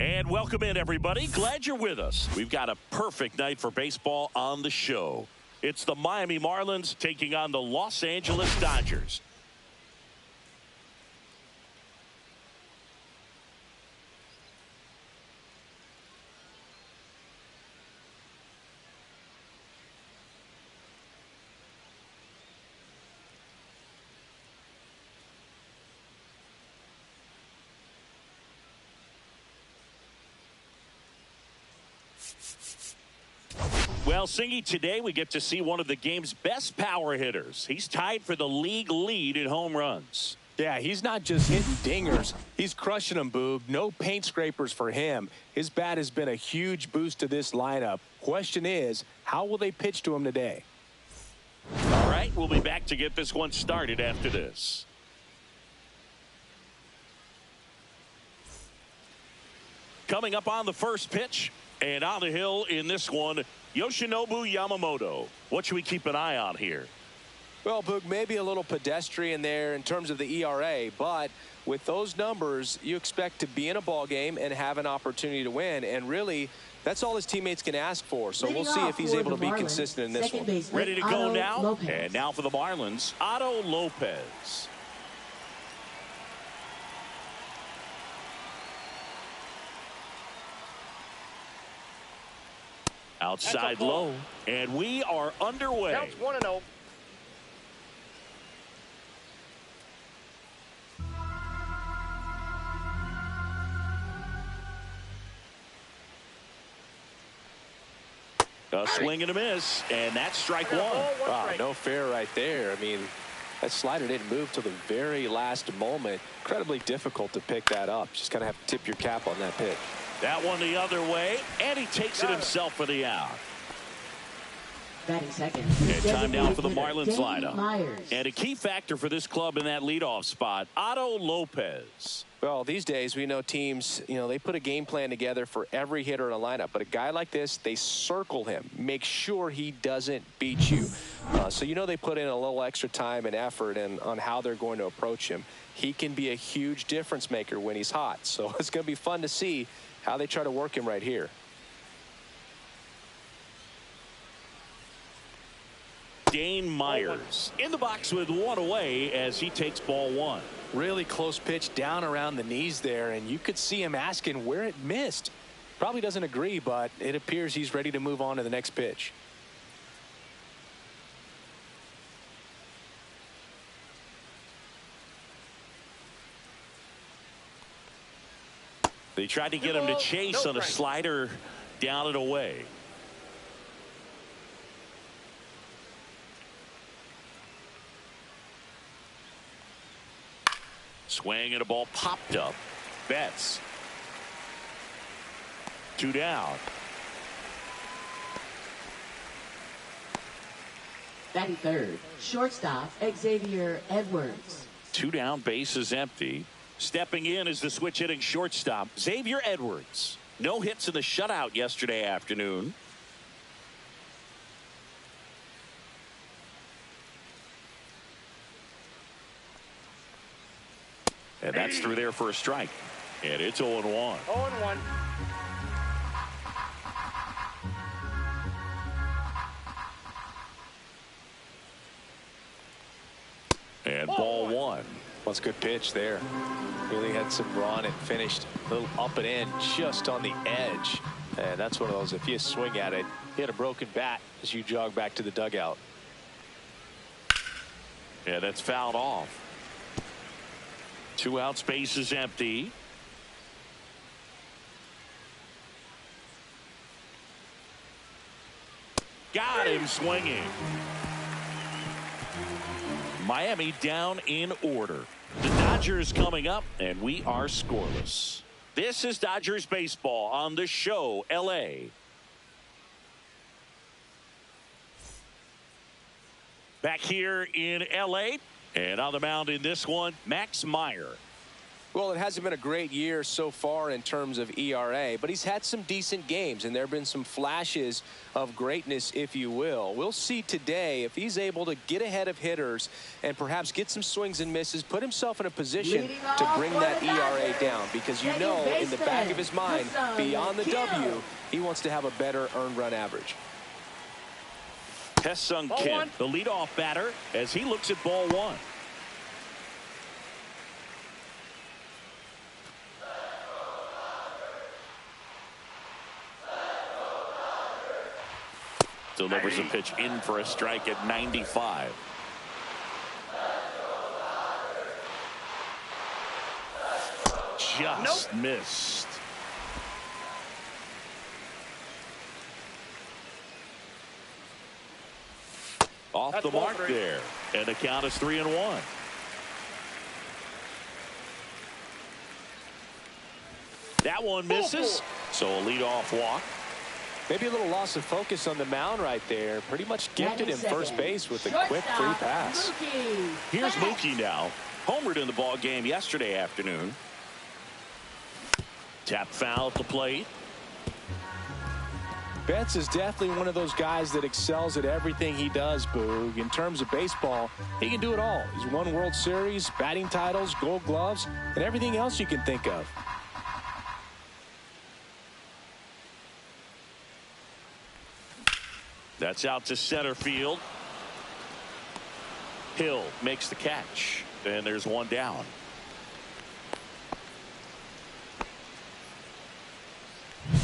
And welcome in, everybody. Glad you're with us. We've got a perfect night for baseball on the show. It's the Miami Marlins taking on the Los Angeles Dodgers. Well, Singy, today we get to see one of the game's best power hitters. He's tied for the league lead in home runs. Yeah, he's not just hitting dingers. He's crushing them, Boog. No paint scrapers for him. His bat has been a huge boost to this lineup. Question is, how will they pitch to him today? All right, we'll be back to get this one started after this. Coming up on the first pitch, and on the hill in this one, Yoshinobu Yamamoto. What should we keep an eye on here? Well, Boog, maybe a little pedestrian there in terms of the ERA, but with those numbers, you expect to be in a ball game and have an opportunity to win, and really, that's all his teammates can ask for. So we'll see if he's able to be consistent in this one. Ready to go now? And now for the Marlins, Otto Lopez. Outside low, and we are underway. Counts 1-0. A swing and a miss, and that's strike one. Wow, no fair right there. I mean, that slider didn't move till the very last moment. Incredibly difficult to pick that up. Just kind of have to tip your cap on that pitch. That one the other way, and he takes it himself for the out. Batting second. And time now for the Marlins lineup. And a key factor for this club in that leadoff spot, Otto Lopez. Well, these days we know teams, they put a game plan together for every hitter in a lineup. But a guy like this, they circle him, make sure he doesn't beat you. So they put in a little extra time and effort on how they're going to approach him. He can be a huge difference maker when he's hot. So it's going to be fun to see how they try to work him right here. Dane Myers in the box with one away as he takes ball one. Really close pitch down around the knees there, and you could see him asking where it missed. Probably doesn't agree, but it appears he's ready to move on to the next pitch. They tried to get him to chase on a slider down and away. Swing and a ball popped up. Betts. 2 down. Batting third, shortstop Xavier Edwards. 2 down, base is empty. Stepping in is the switch hitting shortstop Xavier Edwards. No hits in the shutout yesterday afternoon. And that's through there for a strike. And it's 0-1. 0-1. And ball one. Well, it's a good pitch there. Really had some run and finished a little up and in just on the edge. And that's one of those, if you swing at it, you had a broken bat as you jog back to the dugout. Yeah, that's fouled off. 2 outs, base is empty. Got him swinging. Miami down in order. The Dodgers coming up, and we are scoreless. This is Dodgers baseball on the show, LA. Back here in LA, and on the mound in this one, Max Meyer. Well, it hasn't been a great year so far in terms of ERA, but he's had some decent games, and there have been some flashes of greatness, if you will. We'll see today if he's able to get ahead of hitters and perhaps get some swings and misses, put himself in a position to bring that ERA down, because you know in the back of his mind, beyond the W, he wants to have a better earned run average. Tae-Sung Kim, the leadoff batter, as he looks at ball one. Delivers a pitch in for a strike at 95. Just missed. Off the mark there. And the count is 3-1. That one misses. So a leadoff walk. Maybe a little loss of focus on the mound right there. Pretty much gifted him first base with a quick free pass. Here's Mookie now. Homered in the ball game yesterday afternoon. Tap foul at the plate. Betts is definitely one of those guys that excels at everything he does, Boog. In terms of baseball, he can do it all. He's won World Series, batting titles, Gold Gloves, and everything else you can think of. That's out to center field. Hill makes the catch, and there's one down.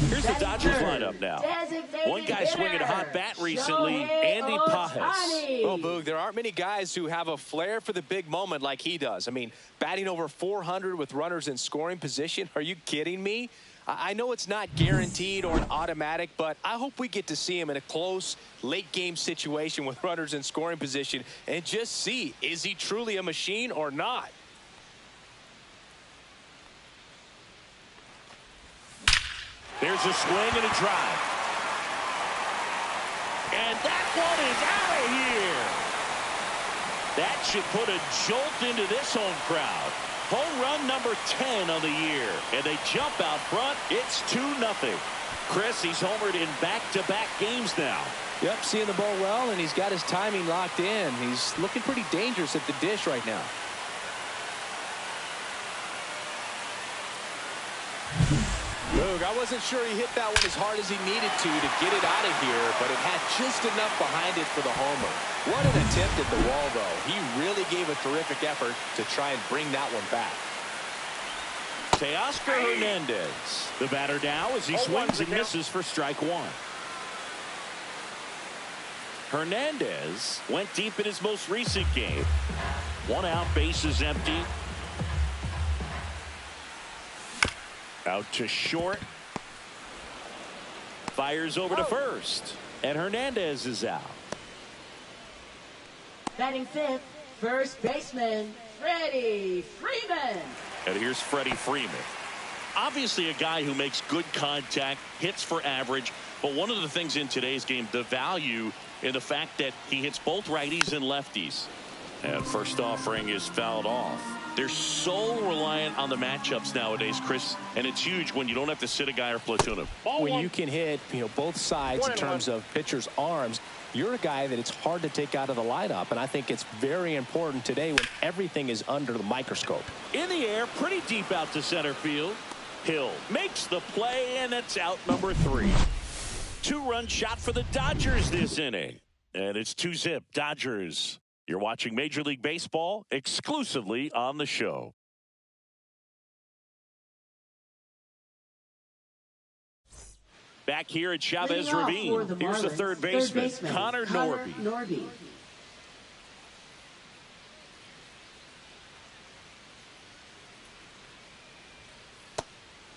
Here's the Dodgers lineup now. One guy swinging a hot bat recently, Andy Pajes. Oh, Boog, there aren't many guys who have a flair for the big moment like he does. I mean, batting over 400 with runners in scoring position. Are you kidding me? I know it's not guaranteed or an automatic, but I hope we get to see him in a close late game situation with runners in scoring position and just see, is he truly a machine or not? There's a swing and a drive. And that one is out of here. That should put a jolt into this home crowd. Home run number 10 on the year. And they jump out front. It's 2-0. Chris, he's homered in back-to-back games now. Yep, seeing the ball well, and he's got his timing locked in. He's looking pretty dangerous at the dish right now. Boog, I wasn't sure he hit that one as hard as he needed to get it out of here, but it had just enough behind it for the homer. What an attempt at the wall, though. He really gave a terrific effort to try and bring that one back. Teoscar Hernandez, the batter now as he swings and misses for strike one. Hernandez went deep in his most recent game. One out, bases empty. Out to short. Fires over to first. And Hernandez is out. Batting fifth, first baseman, Freddie Freeman. And here's Freddie Freeman. Obviously a guy who makes good contact, hits for average. But one of the things in today's game, the value in the fact that he hits both righties and lefties. And first offering is fouled off. They're so reliant on the matchups nowadays, Chris, and it's huge when you don't have to sit a guy or platoon him. When you can hit, both sides in terms of pitchers' arms, you're a guy that it's hard to take out of the lineup, and I think it's very important today when everything is under the microscope. In the air, pretty deep out to center field. Hill makes the play, and it's out number 3. Two-run shot for the Dodgers this inning, and it's 2-0 Dodgers. You're watching Major League Baseball exclusively on the show. Back here at Chavez Ravine, here's the third baseman, Connor Norby.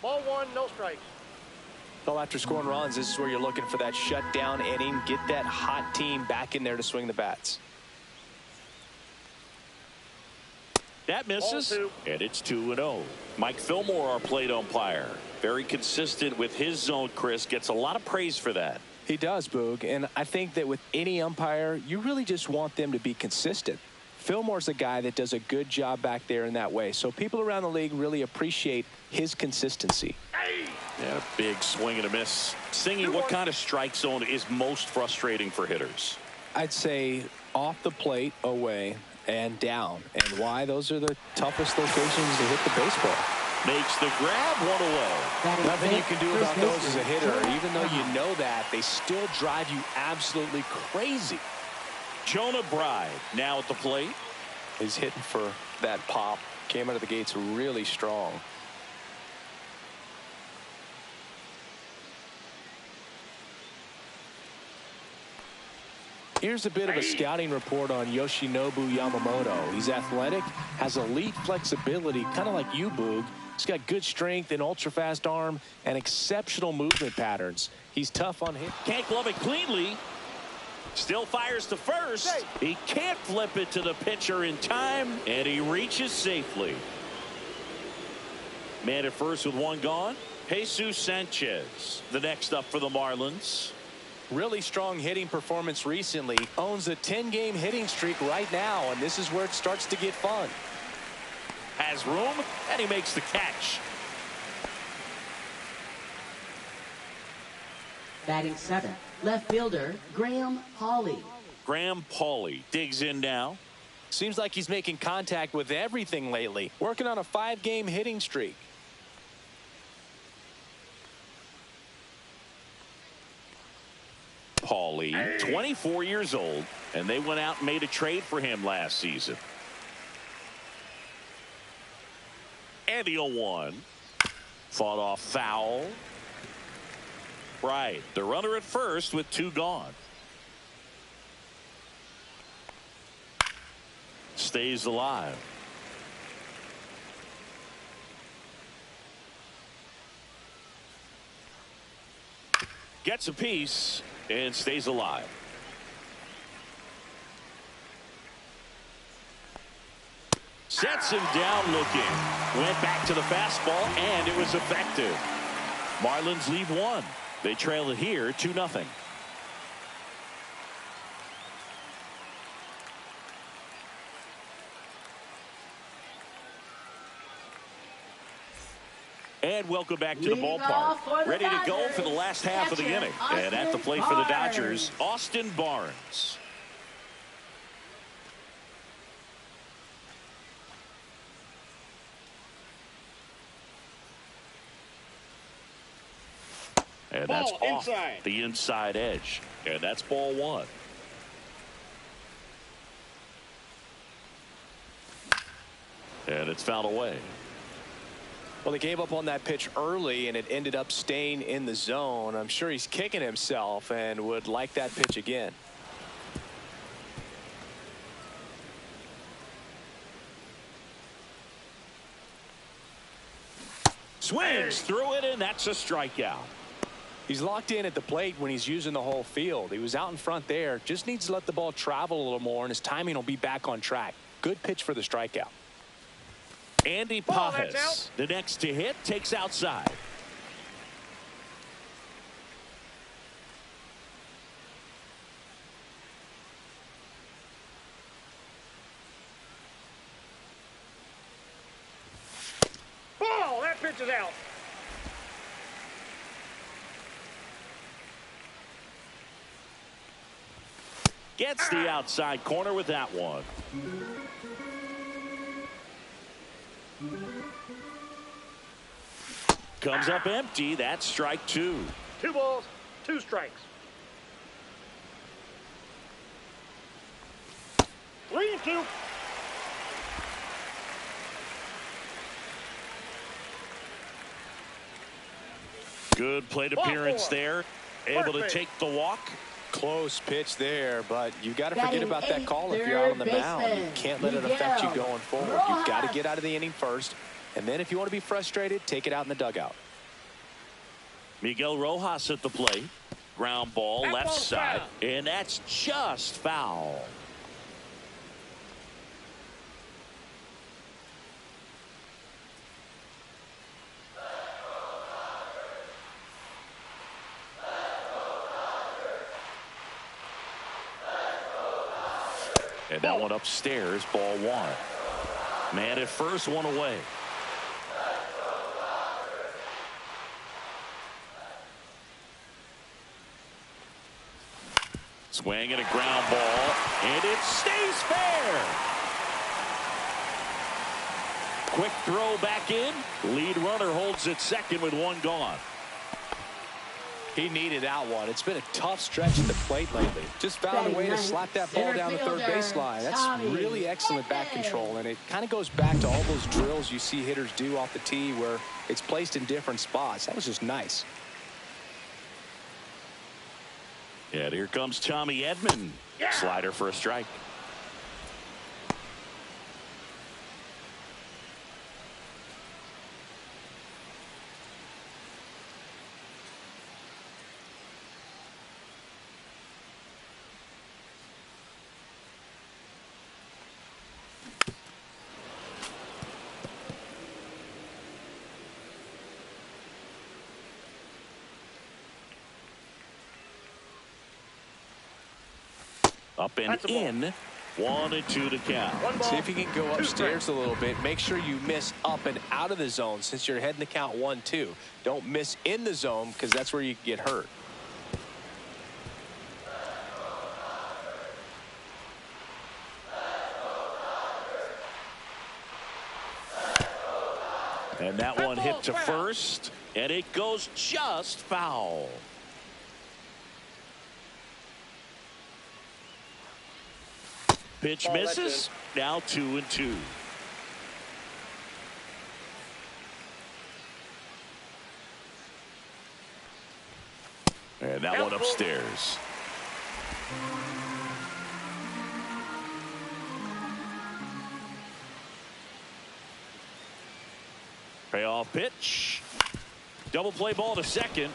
Ball one, no strikes. Well, after scoring runs, this is where you're looking for that shutdown inning, get that hot team back in there to swing the bats. That misses, and it's 2-0. Mike Fillmore, our plate umpire. Very consistent with his zone, Chris. Gets a lot of praise for that. He does, Boog, and I think that with any umpire, you really just want them to be consistent. Fillmore's a guy that does a good job back there in that way. So people around the league really appreciate his consistency. Yeah, a big swing and a miss. Singy, what kind of strike zone is most frustrating for hitters? I'd say off the plate, away, and down. And why? Those are the toughest locations to hit the baseball. Makes the grab, one away. Nothing you can do about those as a hitter. Even though you know that, they still drive you absolutely crazy. Jonah Bride now at the plate. He's hitting for that pop. Came out of the gates really strong. Here's a bit of a scouting report on Yoshinobu Yamamoto. He's athletic, has elite flexibility, kind of like you, Boog. He's got good strength, an ultra-fast arm, and exceptional movement patterns. He's tough on hit. Can't glove it cleanly. Still fires to first. He can't flip it to the pitcher in time, and he reaches safely. Man at first with one gone. Jesus Sanchez, the next up for the Marlins. Really strong hitting performance recently. Owns a 10-game hitting streak right now, and this is where it starts to get fun. Has room, and he makes the catch. Batting seventh, left fielder Graham Pauley. Graham Pauley digs in now. Seems like he's making contact with everything lately. Working on a 5-game hitting streak. Pauley, 24 years old, and they went out and made a trade for him last season. And the 0-1. Fought off foul. Right, the runner at first with 2 gone. Stays alive. Gets a piece and stays alive. Sets him down looking. Went back to the fastball, and it was effective. Marlins lead 1. They trail it here 2-0. And welcome back to the ballpark. Ready to go for the last half of the inning. And at the plate for the Dodgers, Austin Barnes. And that's off the inside edge. And that's ball 1. And it's fouled away. Well, they gave up on that pitch early, and it ended up staying in the zone. I'm sure he's kicking himself and would like that pitch again. Swings through it, and that's a strikeout. He's locked in at the plate when he's using the whole field. He was out in front there. Just needs to let the ball travel a little more, and his timing will be back on track. Good pitch for the strikeout. Andy Pajas, the next to hit, takes outside. Ball, that pitch is out. Gets the outside corner with that one. Comes up empty. That's strike 2. 2 balls, 2 strikes. 3-2. Good plate appearance there. Able to take the walk. Close pitch there, but you got to forget about that call if you're out on the mound. You can't let it affect you going forward. You've got to get out of the inning first, and then if you want to be frustrated, take it out in the dugout. Miguel Rojas at the plate. Ground ball left side, and that's just foul. And that one upstairs, ball one. Man at first, one away. Swing and a ground ball, and it stays fair. Quick throw back in. Lead runner holds at second with one gone. He needed that one. It's been a tough stretch at the plate lately. Just found a way to slap that ball down the third baseline. That's really excellent bat control, and it kind of goes back to all those drills you see hitters do off the tee where it's placed in different spots. That was just nice. And here comes Tommy Edman. Slider for a strike. Up and in. 1-2 to count. See if you can go upstairs a little bit. Make sure you miss up and out of the zone since you're heading to count 1-2. Don't miss in the zone because that's where you can get hurt. And that one hit to first, and it goes just foul. Pitch misses. Now 2-2. And that one upstairs. Payoff pitch. Double play ball to second.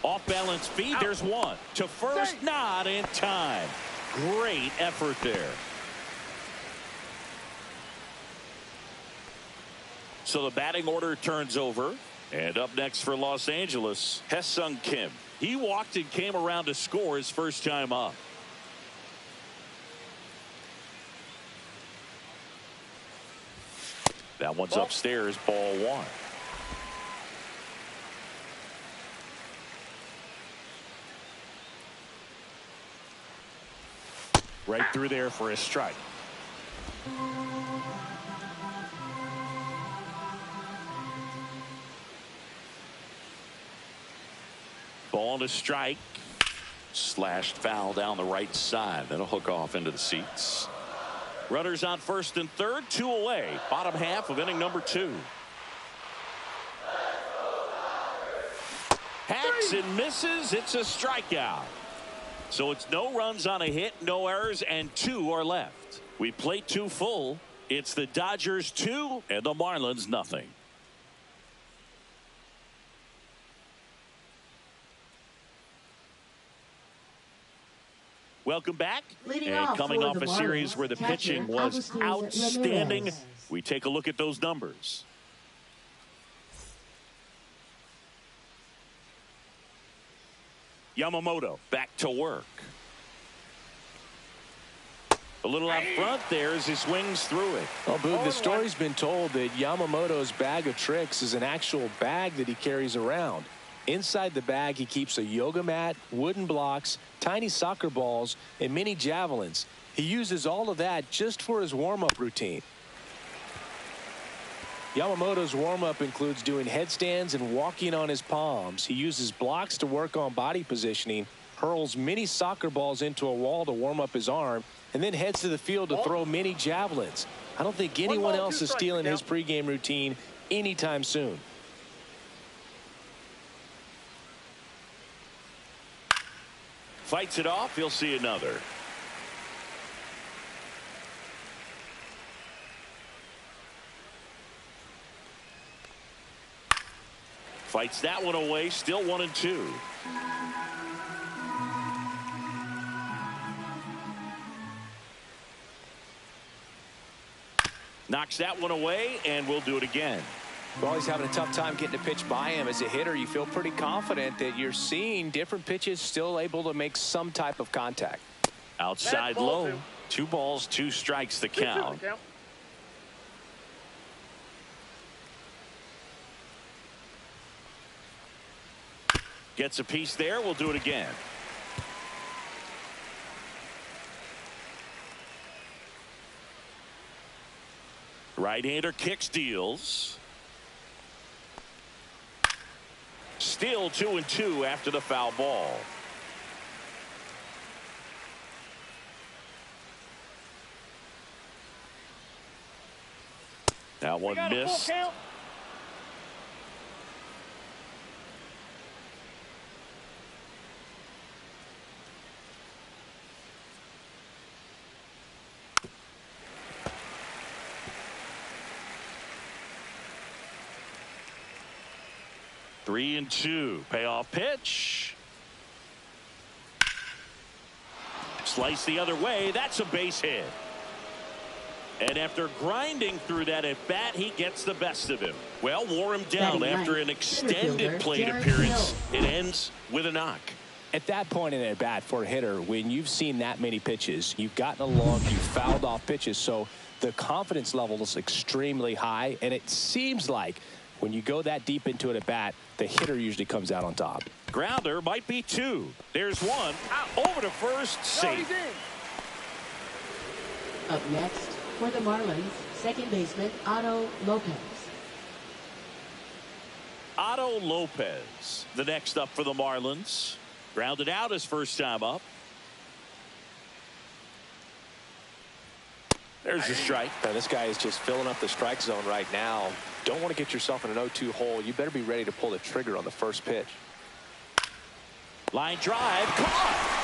Off balance feed. There's one. To first, not in time. Great effort there. So the batting order turns over. And up next for Los Angeles, Ha-Seong Kim. He walked and came around to score his first time up. That one's upstairs, ball one. Right through there for a strike. Ball to strike. Slashed foul down the right side. That'll hook off into the seats. Runners on first and third, 2 away. Bottom half of inning number 2. Hacks and misses. It's a strikeout. So it's no runs on a hit, no errors, and 2 are left. We play 2 full. It's the Dodgers 2 and the Marlins nothing. Welcome back. And coming off a series where the pitching was outstanding, we take a look at those numbers. Yamamoto back to work. A little out front there as he swings through it. Well, Boog, the story's been told that Yamamoto's bag of tricks is an actual bag that he carries around. Inside the bag, he keeps a yoga mat, wooden blocks, tiny soccer balls, and mini javelins. He uses all of that just for his warm-up routine. Yamamoto's warm-up includes doing headstands and walking on his palms. He uses blocks to work on body positioning, hurls mini soccer balls into a wall to warm up his arm, and then heads to the field to throw mini javelins. I don't think anyone else is stealing his pregame routine anytime soon. Fights it off. He'll see another. Fights that one away. Still 1-2. Knocks that one away, and we'll do it again. Well, he's having a tough time getting a pitch by him. As a hitter, you feel pretty confident that you're seeing different pitches still able to make some type of contact. Outside Ball low. two. 2 balls, 2 strikes the 2-2 count. the count. Gets a piece there. We'll do it again. Right-hander kicks, deals. Still 2-2 after the foul ball. That one missed. Count. Three and 2. Payoff pitch. Slice the other way. That's a base hit. And after grinding through that at bat, he gets the best of him. Well, wore him down after an extended plate appearance. It ends with a knock. At that point in at bat for a hitter, when you've seen that many pitches, you've gotten along, you've fouled off pitches, so the confidence level is extremely high, and it seems like when you go that deep into it at bat, the hitter usually comes out on top. Grounder might be 2. There's 1. Over to first. Safe. Up next for the Marlins, second baseman Otto Lopez. Otto Lopez, the next up for the Marlins. Grounded out his first time up. There's a strike. Now, this guy is just filling up the strike zone right now. Don't want to get yourself in an 0-2 hole. You better be ready to pull the trigger on the first pitch. Line drive, caught.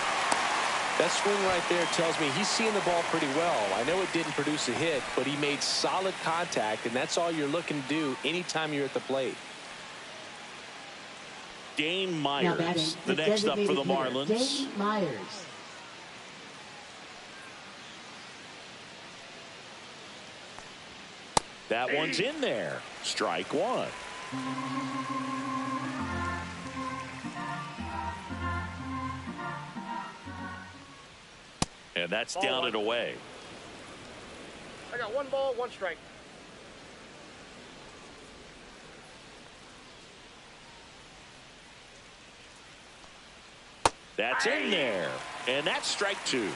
That swing right there tells me he's seeing the ball pretty well. I know it didn't produce a hit, but he made solid contact, and that's all you're looking to do anytime you're at the plate. Dane Myers, the next up for the Marlins. Dane Myers. That one's in there. Strike 1. And that's down and away. I got 1 ball, 1 strike. That's in there. And that's strike 2.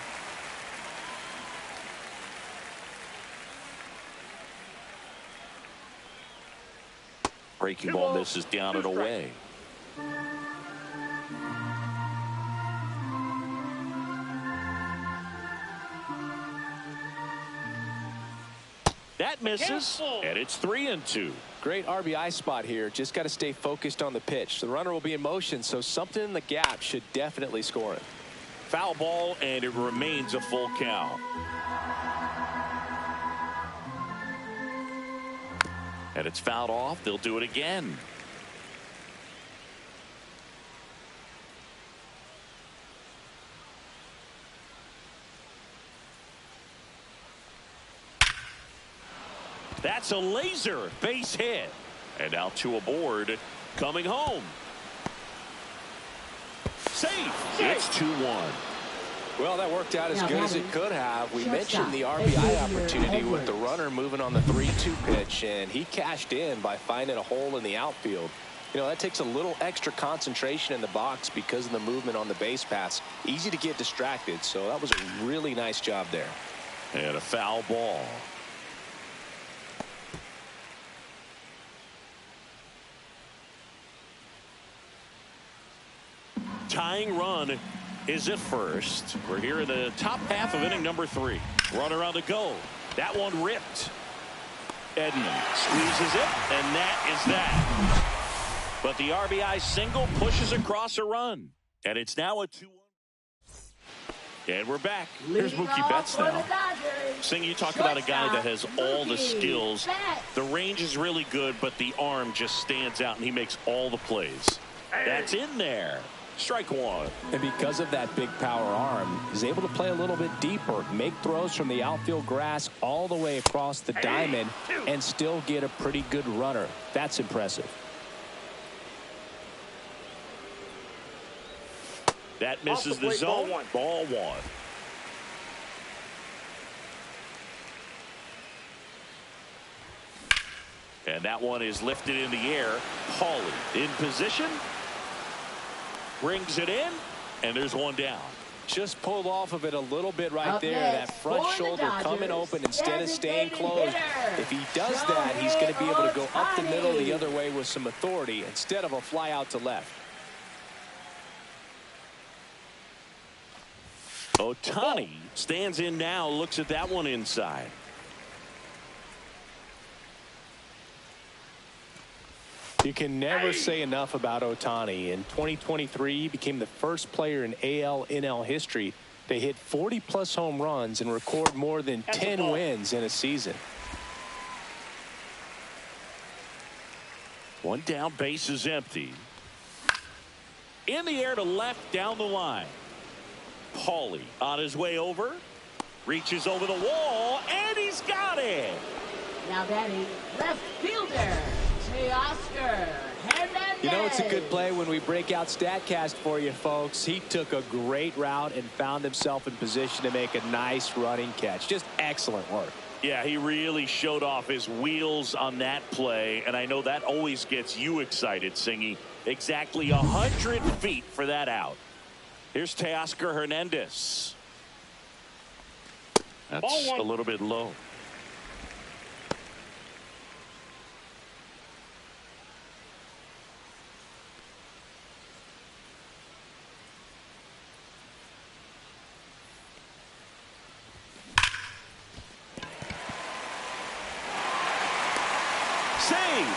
Breaking ball misses down and away. That misses, and it's 3 and 2. Great RBI spot here. Just got to stay focused on the pitch. The runner will be in motion, so something in the gap should definitely score it. Foul ball, and it remains a full count. And it's fouled off. They'll do it again. That's a laser base hit. And now 2 aboard. Coming home. Safe. It's 2-1. Well, that worked out as good as it could have. We mentioned the RBI opportunity with the runner moving on the 3-2 pitch, and he cashed in by finding a hole in the outfield. You know, that takes a little extra concentration in the box because of the movement on the base pass. Easy to get distracted, so that was a really nice job there. And a foul ball. Tying run is at first. We're here in the top half of inning number 3. Runner on the go. That one ripped. Edman squeezes it, and that is that. But the RBI single pushes across a run. And it's now a 2-1. And we're back. Here's Mookie Betts now. Sing, you talk about a guy that has all the skills. The range is really good, but the arm just stands out, and he makes all the plays. That's in there. Strike 1. And because of that big power arm, he's able to play a little bit deeper, make throws from the outfield grass all the way across the diamond, and still get a pretty good runner. That's impressive. That misses the zone. Ball 1. And that one is lifted in the air. Pauly in position. Brings it in. And there's one down. Just pulled off of it a little bit right Up there. next, That front for the shoulder coming Dodgers, open instead of staying designated closed. hitter, If he does that, he's going to be able to go up the middle the Ohtani. other way with some authority instead of a fly out to left. Ohtani stands in now, looks at that one inside. You can never say enough about Ohtani. In 2023, he became the first player in AL/NL history to hit 40-plus home runs and record more than 10 wins in a season. One down, base is empty. In the air to left, down the line. Pauly on his way over. Reaches over the wall, and he's got it. Now batting left fielder, Teoscar Hernandez. You know, it's a good play when we break out StatCast for you, folks. He took a great route and found himself in position to make a nice running catch. Just excellent work. Yeah, he really showed off his wheels on that play, and I know that always gets you excited, Singy. Exactly 100 feet for that out. Here's Teoscar Hernandez. That's a little bit low.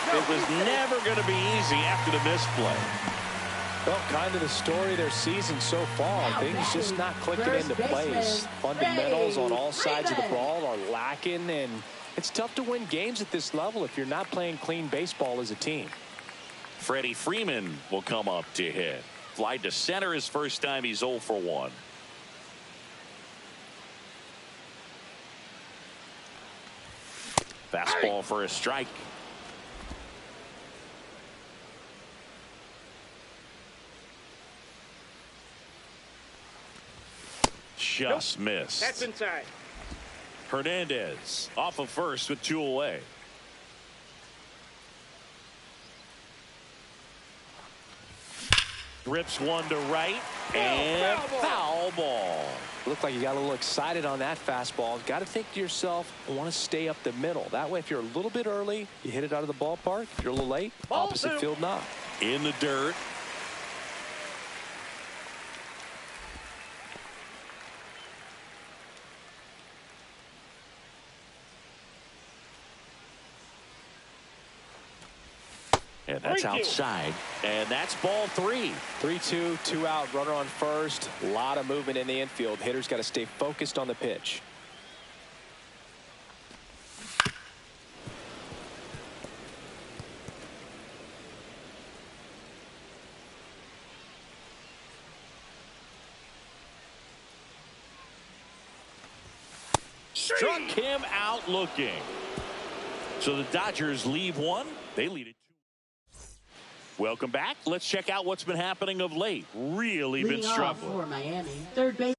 It was never going to be easy after the misplay. Well, kind of the story of their season so far. Things just not clicking into place. Fundamentals on all sides of the ball are lacking, and it's tough to win games at this level if you're not playing clean baseball as a team. Freddie Freeman will come up to hit. Fly to center his first time. He's 0 for 1. Fastball for a strike. Just missed. That's inside. Hernandez off of first with 2 away. Rips one to right and foul ball. Looked like you got a little excited on that fastball. Got to think to yourself, I want to stay up the middle. That way, if you're a little bit early, you hit it out of the ballpark. If you're a little late, opposite field knock. In the dirt. And that's outside. And that's ball 3. 3-2, 2 out, runner on first. A lot of movement in the infield. Hitter's got to stay focused on the pitch. Struck him out looking. So the Dodgers leave one. They lead it 2. Welcome back. Let's check out what's been happening of late. Really been Leading off struggling. for Miami, third base.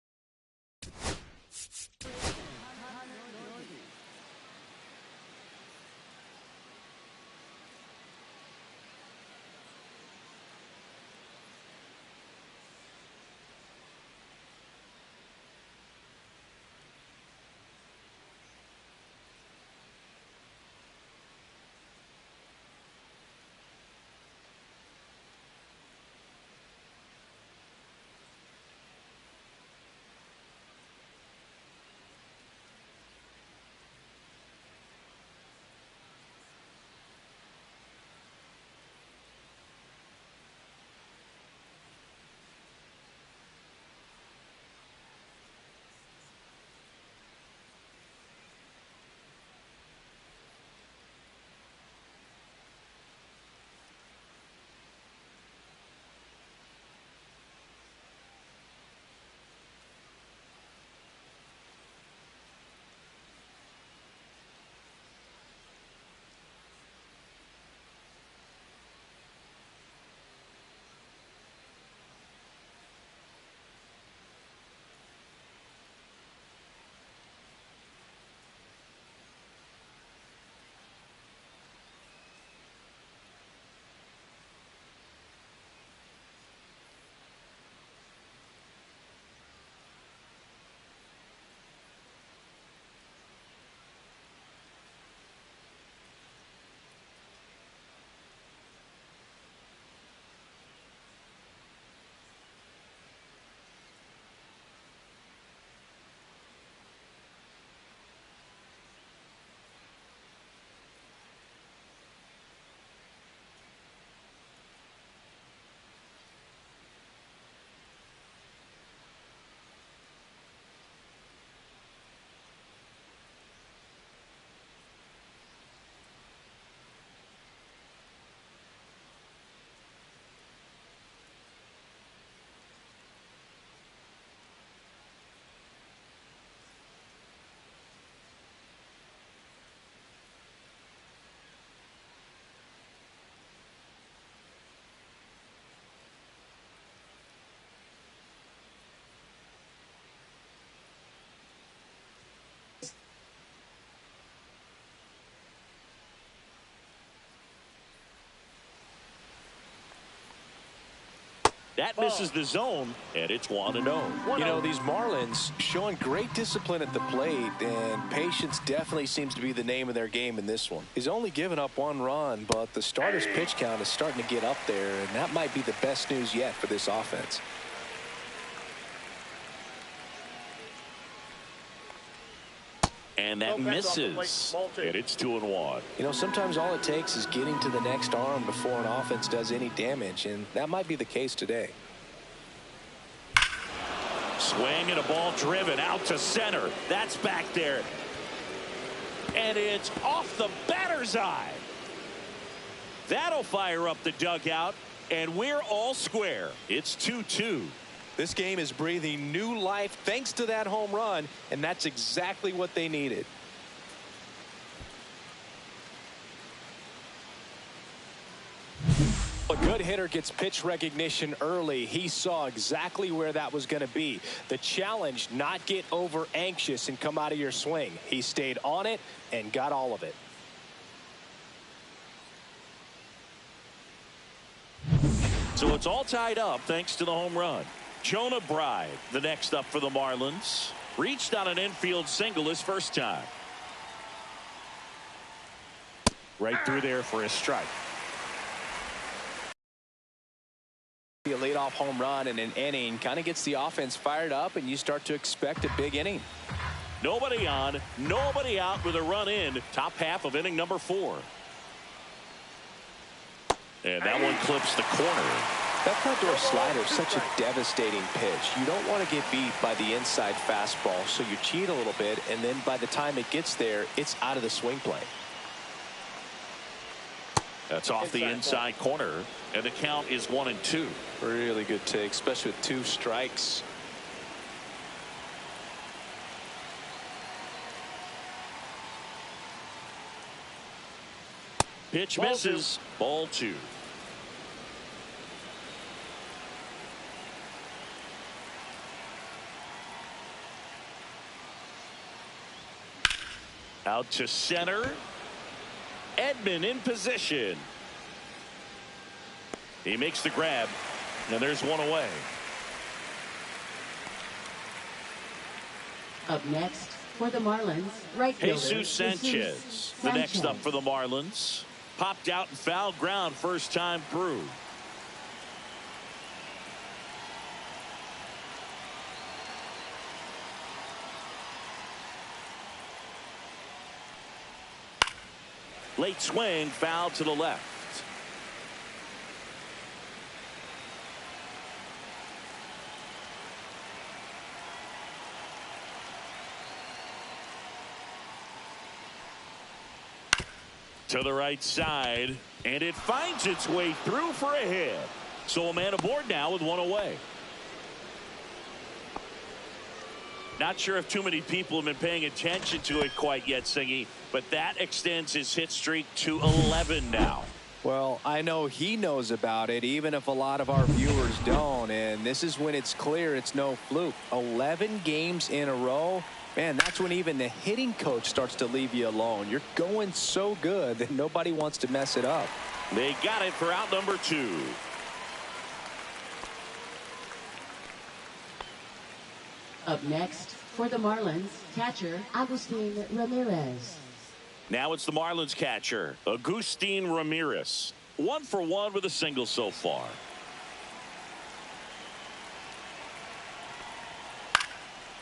That misses the zone, and it's 1-0. You know, these Marlins showing great discipline at the plate, and patience definitely seems to be the name of their game in this one. He's only given up 1 run, but the starter's pitch count is starting to get up there, and that might be the best news yet for this offense. And that misses. And it's 2-1. You know, sometimes all it takes is getting to the next arm before an offense does any damage, and that might be the case today. Swing and a ball driven out to center. That's back there. And it's off the batter's eye. That'll fire up the dugout, and we're all square. It's 2-2. This game is breathing new life thanks to that home run, and that's exactly what they needed. A good hitter gets pitch recognition early. He saw exactly where that was going to be. The challenge, not get over anxious and come out of your swing. He stayed on it and got all of it. So it's all tied up thanks to the home run. Jonah Bride, the next up for the Marlins, reached on an infield single his first time. Right through there for a strike. A leadoff home run in an inning kind of gets the offense fired up, and you start to expect a big inning. Nobody on, nobody out with a run in. Top half of inning number 4. And that one clips the corner. That front door slider is such a devastating pitch. You don't want to get beat by the inside fastball, so you cheat a little bit, and then by the time it gets there, it's out of the swing plane. That's off the inside corner, and the count is 1-2. Really good take, especially with 2 strikes. Pitch misses. Ball 2. Out to center. Edman in position. He makes the grab, and there's one away. Up next for the Marlins, right fielder Jesus Sanchez, the next up for the Marlins. Popped out and foul ground first time through. Late swing, foul to the left. To the right side, and it finds its way through for a hit. So a man aboard now with one away. Not sure if too many people have been paying attention to it quite yet, Singy, but that extends his hit streak to 11 now. Well, I know he knows about it, even if a lot of our viewers don't, and this is when it's clear it's no fluke. 11 games in a row. Man, that's when even the hitting coach starts to leave you alone. You're going so good that nobody wants to mess it up. They got it for out number 2. Up next for the Marlins, catcher Agustin Ramirez. Now it's the Marlins catcher, Agustin Ramirez. 1 for 1 with a single so far.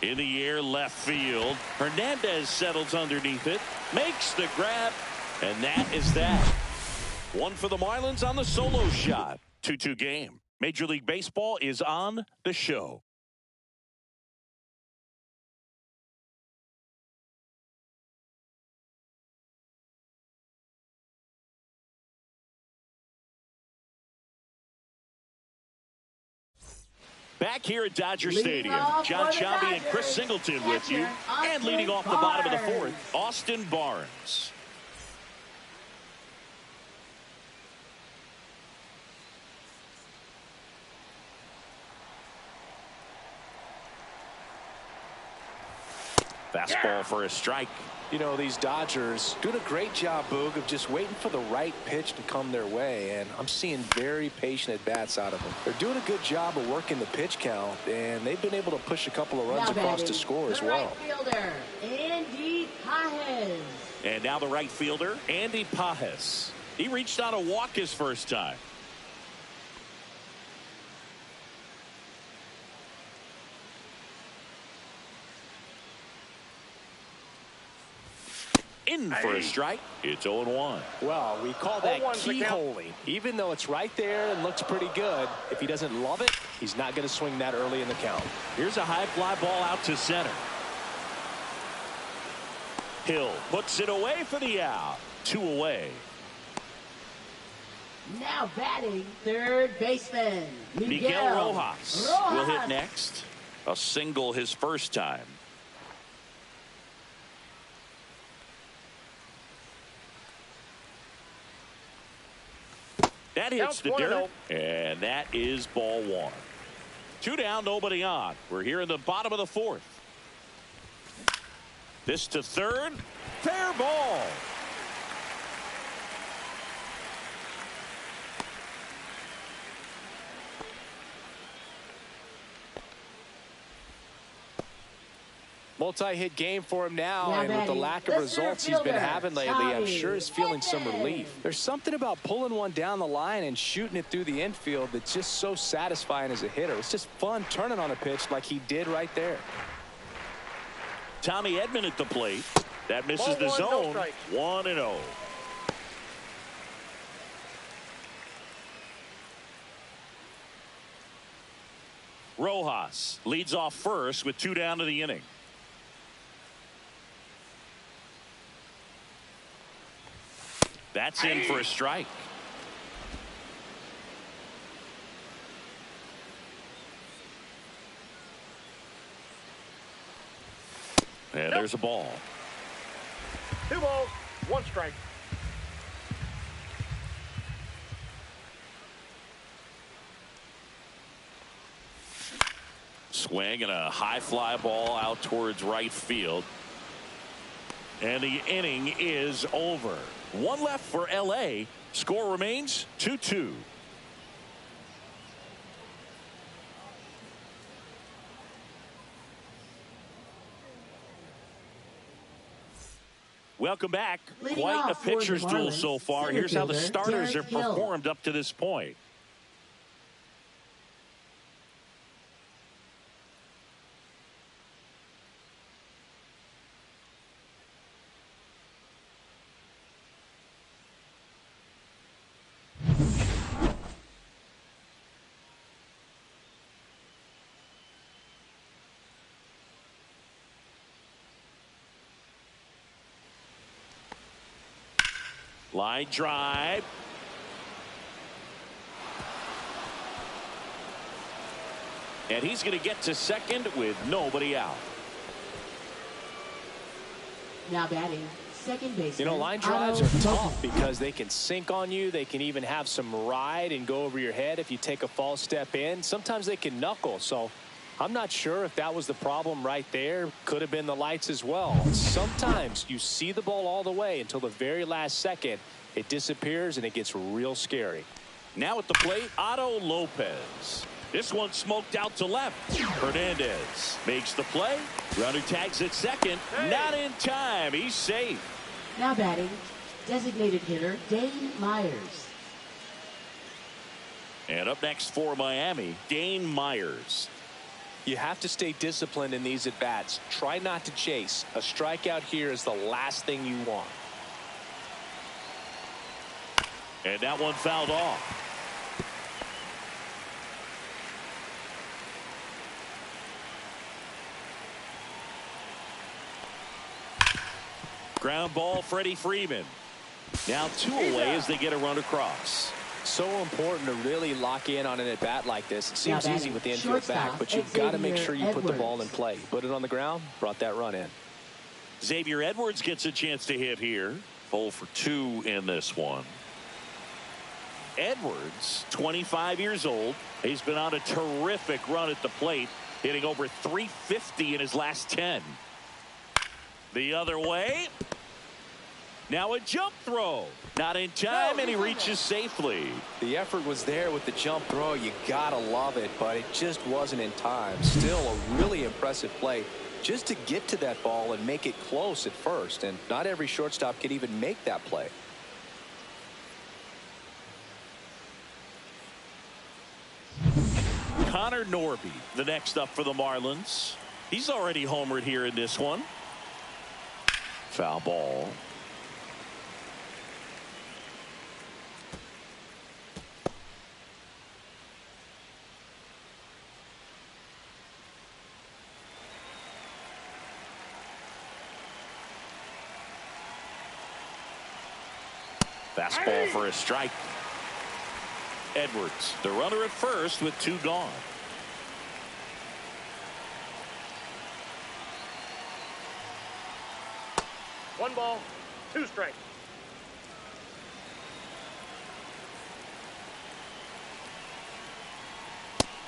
In the air, left field. Hernandez settles underneath it, makes the grab, and that is that. 1 for the Marlins on the solo shot. 2-2 game. Major League Baseball is on the show. Back here at Dodger Stadium, John Sciambi and Chris Singleton with you. And leading off the bottom of the 4th, Austin Barnes. Fastball for a strike. You know, these Dodgers doing a great job, Boog, of just waiting for the right pitch to come their way, and I'm seeing very patient at-bats out of them. They're doing a good job of working the pitch count, and they've been able to push a couple of runs across to score as well. Right fielder, Andy Pajes. And now the right fielder, Andy Pajes. He reached on a walk his first time. In for a strike. It's 0-1. Well, we call that keyholing. Even though it's right there and looks pretty good, if he doesn't love it, he's not going to swing that early in the count. Here's a high fly ball out to center. Hill puts it away for the out. 2 away. Now batting third baseman, Miguel Rojas will hit next. A single his first time. That hits the dirt, and that is ball 1. 2 down, nobody on. We're here in the bottom of the 4th. This to third, fair ball. Multi-hit game for him now, and with the lack of results he's been having lately, I'm sure he's feeling some relief. There's something about pulling one down the line and shooting it through the infield that's just so satisfying as a hitter. It's just fun turning on a pitch like he did right there. Tommy Edman at the plate. That misses the zone. 1-0. Rojas leads off first with 2 down to the inning. That's in for a strike. And there's a ball. 2 balls, 1 strike. Swing and a high fly ball out towards right field. And the inning is over. 1 left for LA. Score remains 2-2. Welcome back. Quite a pitcher's duel so far. Here's how the starters have performed up to this point. Line drive. And he's going to get to second with nobody out. Now batting second baseman. You know, line drives are tough because they can sink on you. They can even have some ride and go over your head if you take a false step in. Sometimes they can knuckle. So I'm not sure if that was the problem right there. Could have been the lights as well. Sometimes you see the ball all the way until the very last second. It disappears and it gets real scary. Now at the plate, Otto Lopez. This one smoked out to left. Hernandez makes the play. Runner tags at second. Not in time. He's safe. Now batting designated hitter Dane Myers. And up next for Miami, Dane Myers. You have to stay disciplined in these at-bats. Try not to chase. A strikeout here is the last thing you want. And that one fouled off. Ground ball, Freddie Freeman. Now 2 away as they get a run across. So important to really lock in on an at-bat like this. It seems easy with the infield back, but you've got to make sure you put the ball in play. Put it on the ground, brought that run in. Xavier Edwards gets a chance to hit here. 0 for 2 in this one. Edwards, 25 years old. He's been on a terrific run at the plate, hitting over 350 in his last 10. The other way. Now a jump throw. Not in time, and he reaches safely. The effort was there with the jump throw. You gotta love it, but it just wasn't in time. Still a really impressive play just to get to that ball and make it close at first. And not every shortstop can even make that play. Connor Norby, the next up for the Marlins. He's already homered here in this one. Foul ball. Fastball for a strike. Edwards, the runner at first with 2 gone. One ball, 2 strikes.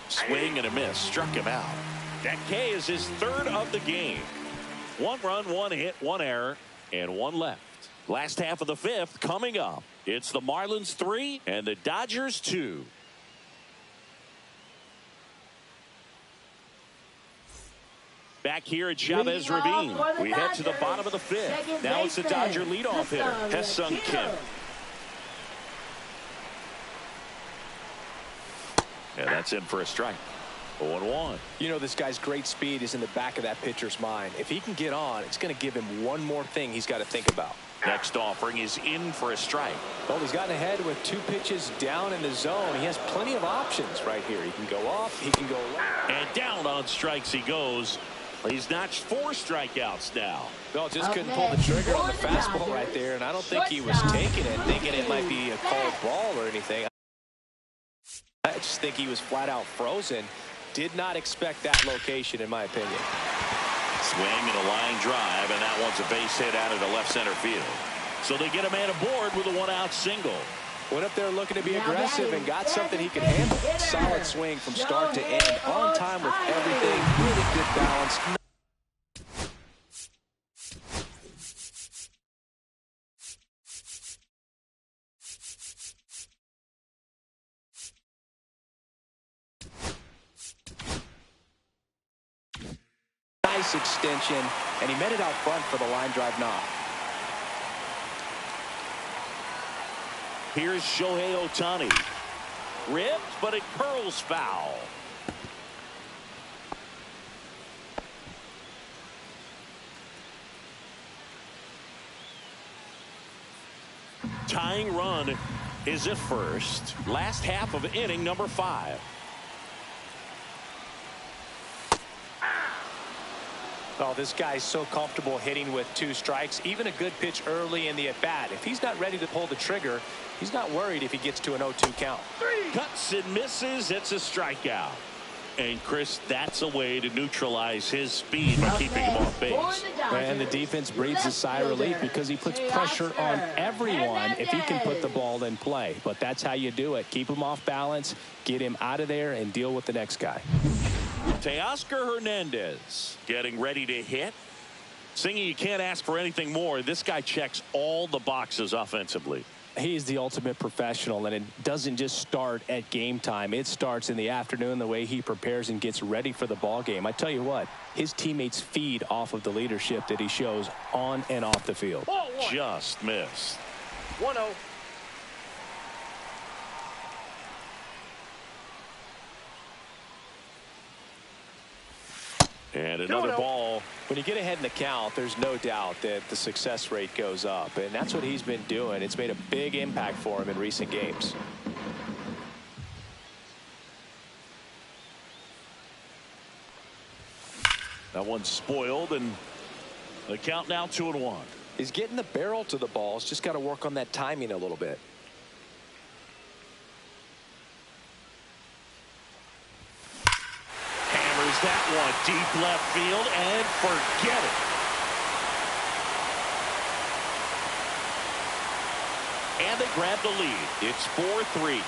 Swing and a miss. Struck him out. That K is his 3rd of the game. 1 run, 1 hit, 1 error, and 1 left. Last half of the 5th coming up. It's the Marlins 3 and the Dodgers 2. Back here at Chavez Ravine, we head to the bottom of the 5th. Now it's the Dodger leadoff hitter, Ha-Seong Kim. Yeah, that's in for a strike. 0-1. You know, this guy's great speed is in the back of that pitcher's mind. If he can get on, it's going to give him one more thing he's got to think about. Next offering is in for a strike. Well, he's gotten ahead with 2 pitches down in the zone. He has plenty of options right here. He can go up, he can go left. And down on strikes he goes. He's notched 4 strikeouts now. Well, just couldn't pull the trigger on the fastball right there, and I don't think he was taking it, thinking it might be a called ball or anything. I just think he was flat out frozen. Did not expect that location, in my opinion. Swing and a line drive, and that one's a base hit out of the left center field. So they get a man aboard with a 1-out single. Went up there looking to be aggressive and got something he could handle. Solid swing from start to end. On time with everything. Really good balance. Nice extension, and he met it out front for the line drive knock. Here's Shohei Ohtani. Ripped, but it curls foul. Tying run is at first. Last half of inning number 5. Oh, this guy's so comfortable hitting with 2 strikes. Even a good pitch early in the at-bat. If he's not ready to pull the trigger, he's not worried if he gets to an 0-2 count. Cuts and misses. It's a strikeout. And, Chris, that's a way to neutralize his speed by keeping him off base. And the defense breathes a sigh of relief because he puts pressure on everyone if he can put the ball in play. But that's how you do it. Keep him off balance, get him out of there, and deal with the next guy. Teoscar Hernandez getting ready to hit. Singy, you can't ask for anything more. This guy checks all the boxes offensively. He's the ultimate professional, and it doesn't just start at game time. It starts in the afternoon, the way he prepares and gets ready for the ball game. I tell you what, his teammates feed off of the leadership that he shows on and off the field. Just missed. 1-0. And another ball. When you get ahead in the count, there's no doubt that the success rate goes up, and that's what he's been doing. It's made a big impact for him in recent games. That one's spoiled, and the count now 2-1. He's getting the barrel to the ball. He's just got to work on that timing a little bit. That one deep left field, and forget it. And they grab the lead. It's 4-3.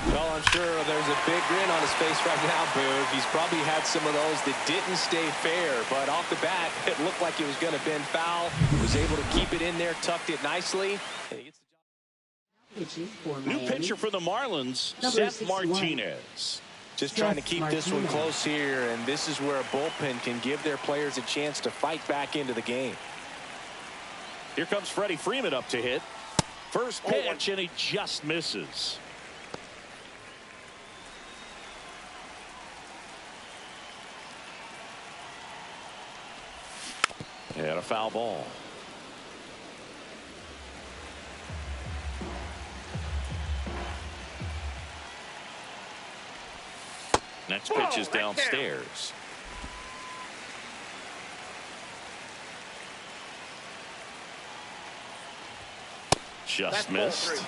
Well, I'm sure there's a big grin on his face right now, Boog. He's probably had some of those that didn't stay fair, but off the bat, it looked like it was going to bend foul. Was able to keep it in there, tucked it nicely. And he gets the Pitching New pitcher for the Marlins, Number Seth 61. Martinez. Just trying to keep this one close here, and this is where a bullpen can give their players a chance to fight back into the game. Here comes Freddie Freeman up to hit. First pitch, and he just misses. And a foul ball. Next pitch is downstairs. Just missed.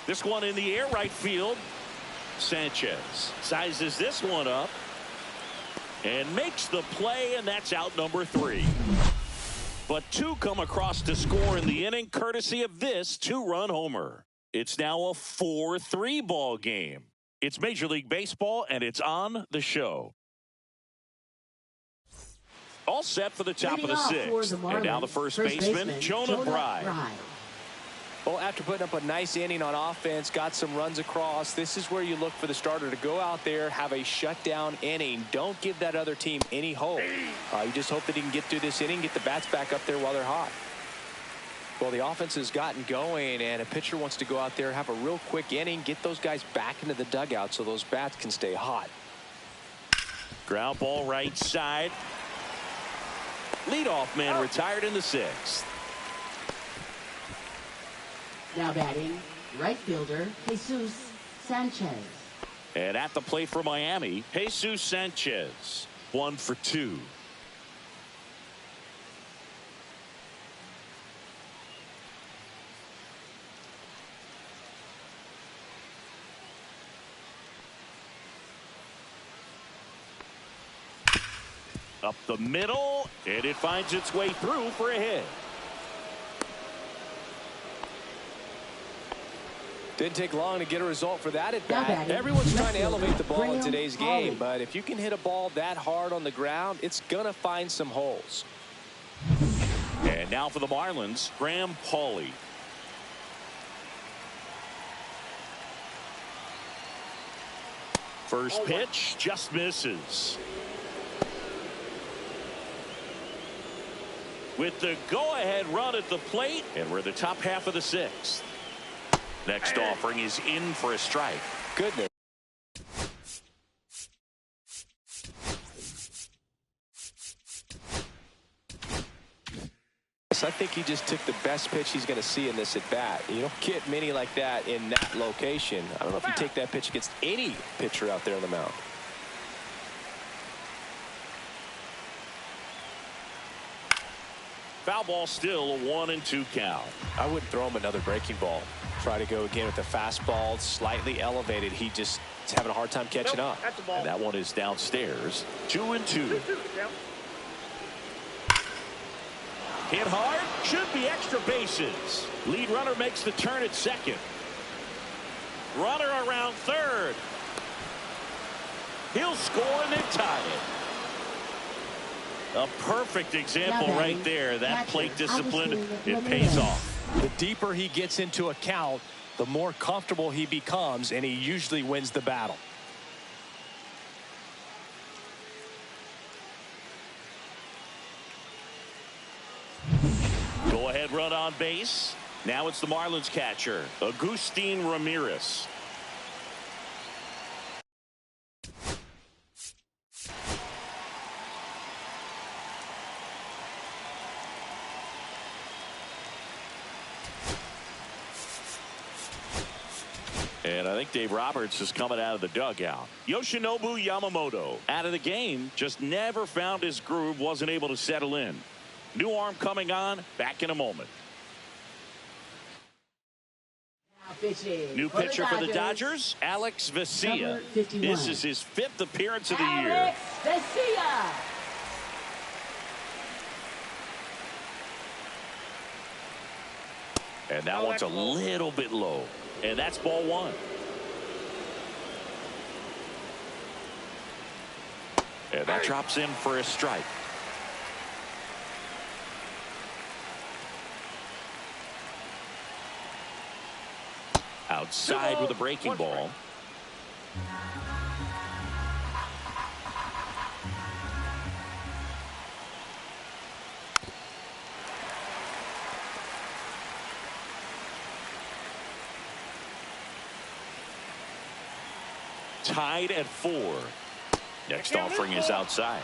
This one in the air, right field. Sanchez sizes this one up and makes the play, and that's out number 3. But 2 come across to score in the inning, courtesy of this 2-run homer. It's now a 4-3 ball game. It's Major League Baseball, and it's on the show. All set for the top of the 6th. And now the first baseman, Jonah Bride. Well, after putting up a nice inning on offense, got some runs across, this is where you look for the starter to go out there, have a shutdown inning. Don't give that other team any hope. You just hope that he can get through this inning, get the bats back up there while they're hot. Well, the offense has gotten going, and a pitcher wants to go out there, have a real quick inning, get those guys back into the dugout so those bats can stay hot. Ground ball right side. Leadoff man retired in the 6th. Now batting, right fielder, Jesus Sanchez. And at the plate for Miami, Jesus Sanchez. 1 for 2. Up the middle, and it finds its way through for a hit. Didn't take long to get a result for that at bat. Everyone's trying to elevate the ball in today's game, but if you can hit a ball that hard on the ground, it's going to find some holes. And now for the Marlins, Graham Pauley. First pitch just misses. With the go-ahead run at the plate, and we're the top half of the 6th. Next offering is in for a strike. Goodness. I think he just took the best pitch he's going to see in this at bat. You don't get many like that in that location. I don't know if you take that pitch against any pitcher out there on the mound. Foul ball, still a 1-2 count. I wouldn't throw him another breaking ball. Try to go again with the fastball, slightly elevated. He just is having a hard time catching up. And that one is downstairs. 2-2. Hit hard, should be extra bases. Lead runner makes the turn at second. Runner around third. He'll score and then tie it. A perfect example right there. That plate discipline, it pays off. The deeper he gets into a count, the more comfortable he becomes, and he usually wins the battle. Go ahead run on base. Now it's the Marlins catcher, Agustin Ramirez. And I think Dave Roberts is coming out of the dugout. Yoshinobu Yamamoto out of the game, just never found his groove, wasn't able to settle in. New arm coming on, back in a moment. New pitcher for the Dodgers, Alex Vesia. This is his 5th appearance of the year. Alex Vesia. And that one's a little bit low. And that's ball one. And that drops in for a strike. Outside with a breaking ball. Tied at 4. Next offering is outside.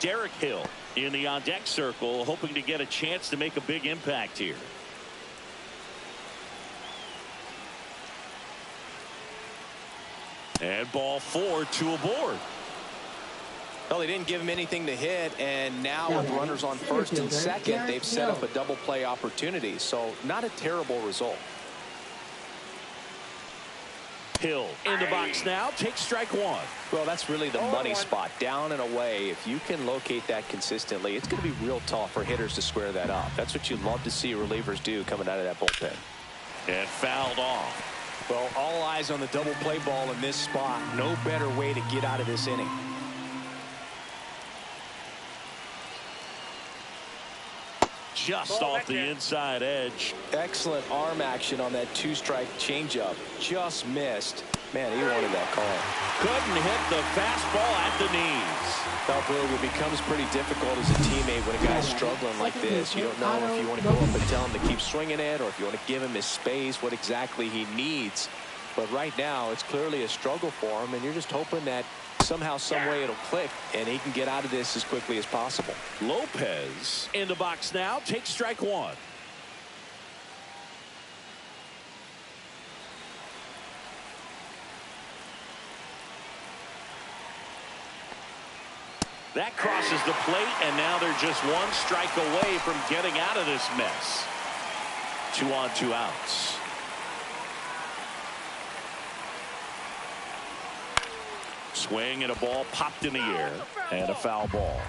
Derek Hill in the on-deck circle, hoping to get a chance to make a big impact here. And ball 4, 2 aboard. Well, they didn't give him anything to hit, and now with runners on first and second, they've set up a double play opportunity. So not a terrible result. Hill in the box now, takes strike 1. Well, that's really the money spot, down and away. If you can locate that consistently, it's going to be real tough for hitters to square that up. That's what you love to see relievers do coming out of that bullpen. And fouled off. Well, all eyes on the double play ball in this spot. No better way to get out of this inning. Just off the inside edge. Excellent arm action on that 2-strike changeup. Just missed. Man, he wanted that call. Couldn't hit the fastball at the knees. Well, Boog, it becomes pretty difficult as a teammate when a guy's struggling like this. You don't know if you want to go up and tell him to keep swinging it or if you want to give him his space, what exactly he needs. But right now, it's clearly a struggle for him, and you're just hoping that somehow, some way it'll click, and he can get out of this as quickly as possible. Lopez in the box now, takes strike 1. That crosses the plate, and now they're just 1 strike away from getting out of this mess. 2 on, 2 outs. Swing and a ball popped in the air, and a foul ball.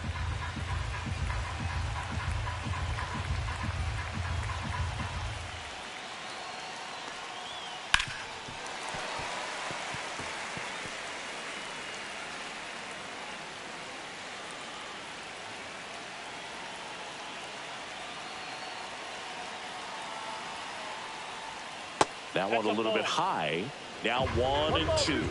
That one a little bit high. Now 1 and 2.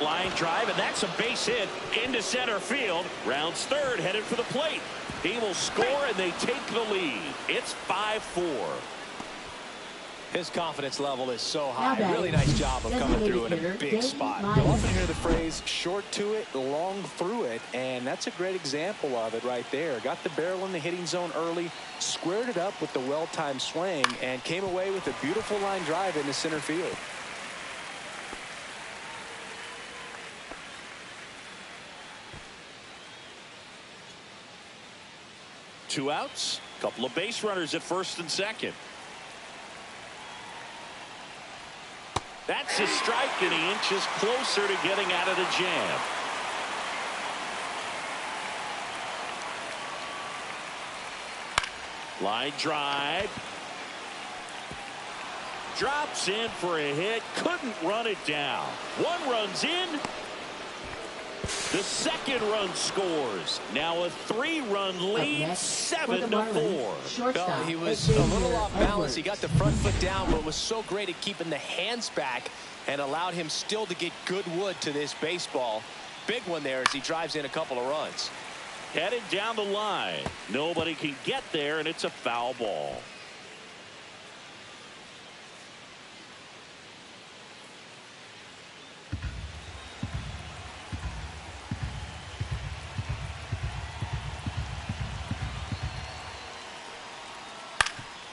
Line drive, and that's a base hit into center field. Rounds third, headed for the plate. He will score, and they take the lead. It's 5-4. His confidence level is so high. Really nice job of coming through in a big spot. You'll often hear the phrase short to it, long through it, and that's a great example of it right there. Got the barrel in the hitting zone early, squared it up with the well-timed swing, and came away with a beautiful line drive into center field. Two outs, couple of base runners at first and second. That's a strike, and he inches closer to getting out of the jam. Line drive. Drops in for a hit. Couldn't run it down. 1 runs in. The second run scores. Now a 3-run lead, 7-4. Well, he was a little off balance. He got the front foot down, but was so great at keeping the hands back and allowed him still to get good wood to this baseball. Big one there as he drives in a couple of runs. Headed down the line. Nobody can get there, and it's a foul ball.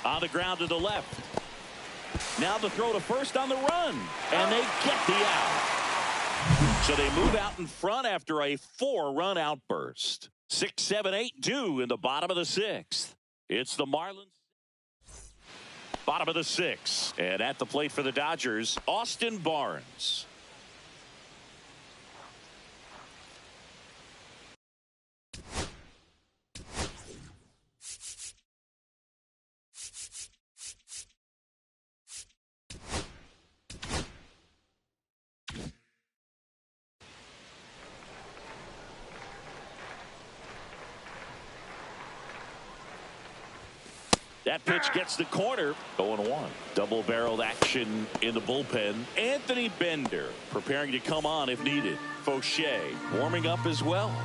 On the ground to the left. Now the throw to first on the run. And they get the out. So they move out in front after a 4-run outburst. 6, 7, 8 due in the bottom of the 6th. It's the Marlins. Bottom of the 6th. And at the plate for the Dodgers, Austin Barnes. That pitch gets the corner. 0-1. Double-barreled action in the bullpen. Anthony Bender preparing to come on if needed. Fauché warming up as well.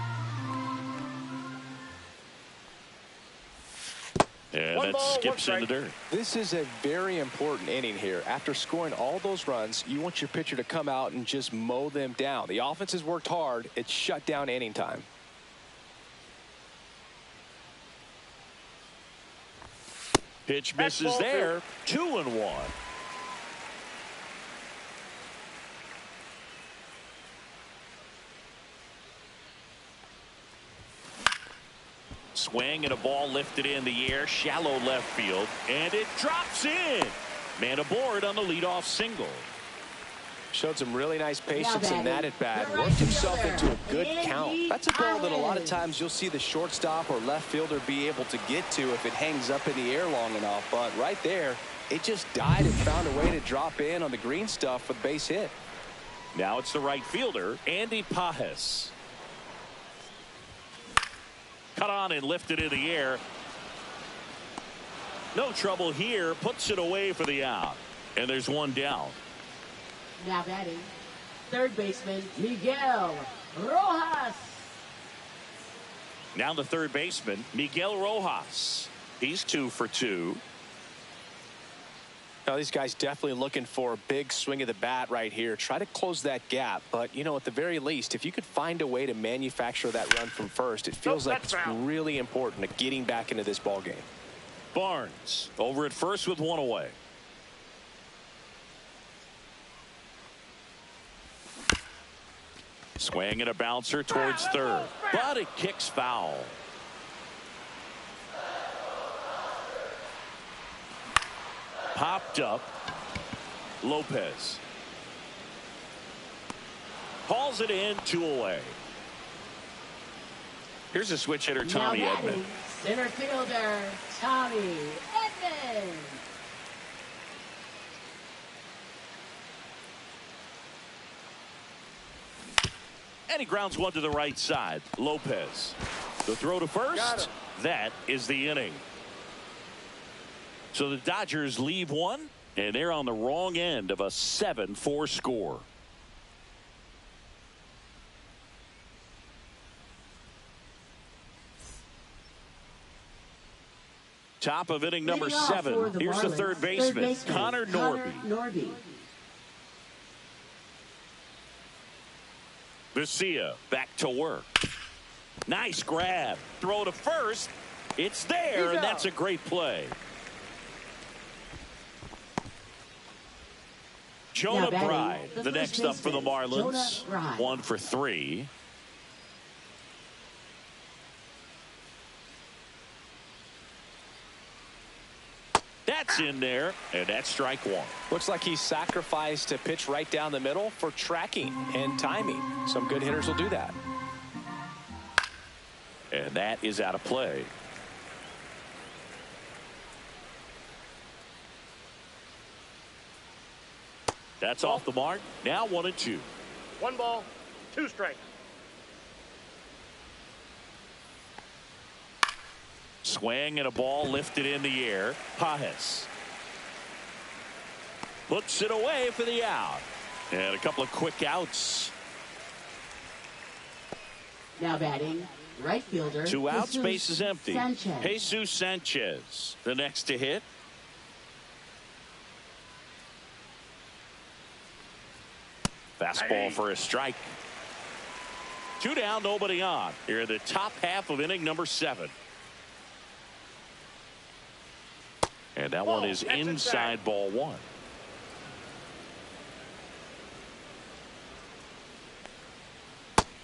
And that skips in the dirt. This is a very important inning here. After scoring all those runs, you want your pitcher to come out and just mow them down. The offense has worked hard. It's shut down inning time. Pitch misses there. 2-1. Swing and a ball lifted in the air, shallow left field, and it drops in. Man aboard on the leadoff single. Showed some really nice patience in that at bat. Worked himself into a good count. That's a ball that a lot of times you'll see the shortstop or left fielder be able to get to if it hangs up in the air long enough. But right there, it just died and found a way to drop in on the green stuff for the base hit. Now it's the right fielder, Andy Pajes. Cut on and lifted in the air. No trouble here. Puts it away for the out. And there's one down. Now batting, third baseman Miguel Rojas. Now the third baseman Miguel Rojas. He's 2 for 2. Now these guys definitely looking for a big swing of the bat right here. Try to close that gap. But, you know, at the very least, if you could find a way to manufacture that run from first, it feels like it's really important to getting back into this ball game. Barnes over at first with one away. Swing and a bouncer towards third, but it kicks foul. Popped up. Lopez hauls it in, 2 away. Here's a switch hitter, Tommy Edman. Center fielder Tommy Edman. And he grounds one to the right side. Lopez. The throw to first. That is the inning. So the Dodgers leave one, and they're on the wrong end of a 7-4 score. Top of inning number 7. Here's the third baseman, Connor Norby. Garcia back to work. Nice grab. Throw to first. It's there, and that's a great play. Jonah Bride, the next up for the Marlins. 1 for 3. That's in there, and that's strike 1. Looks like he sacrificed a pitch right down the middle for tracking and timing. Some good hitters will do that. And that is out of play. That's off the mark. Now 1-2. 1 ball, 2 strikes. Swing and a ball lifted in the air. Pajes puts it away for the out. And a couple of quick outs. Now batting, right fielder. 2 outs, Jesus base is empty. Sanchez. Jesus Sanchez, the next to hit. Fastball for a strike. 2 down, nobody on. Here in the top half of inning number 7. And that one is inside ball 1.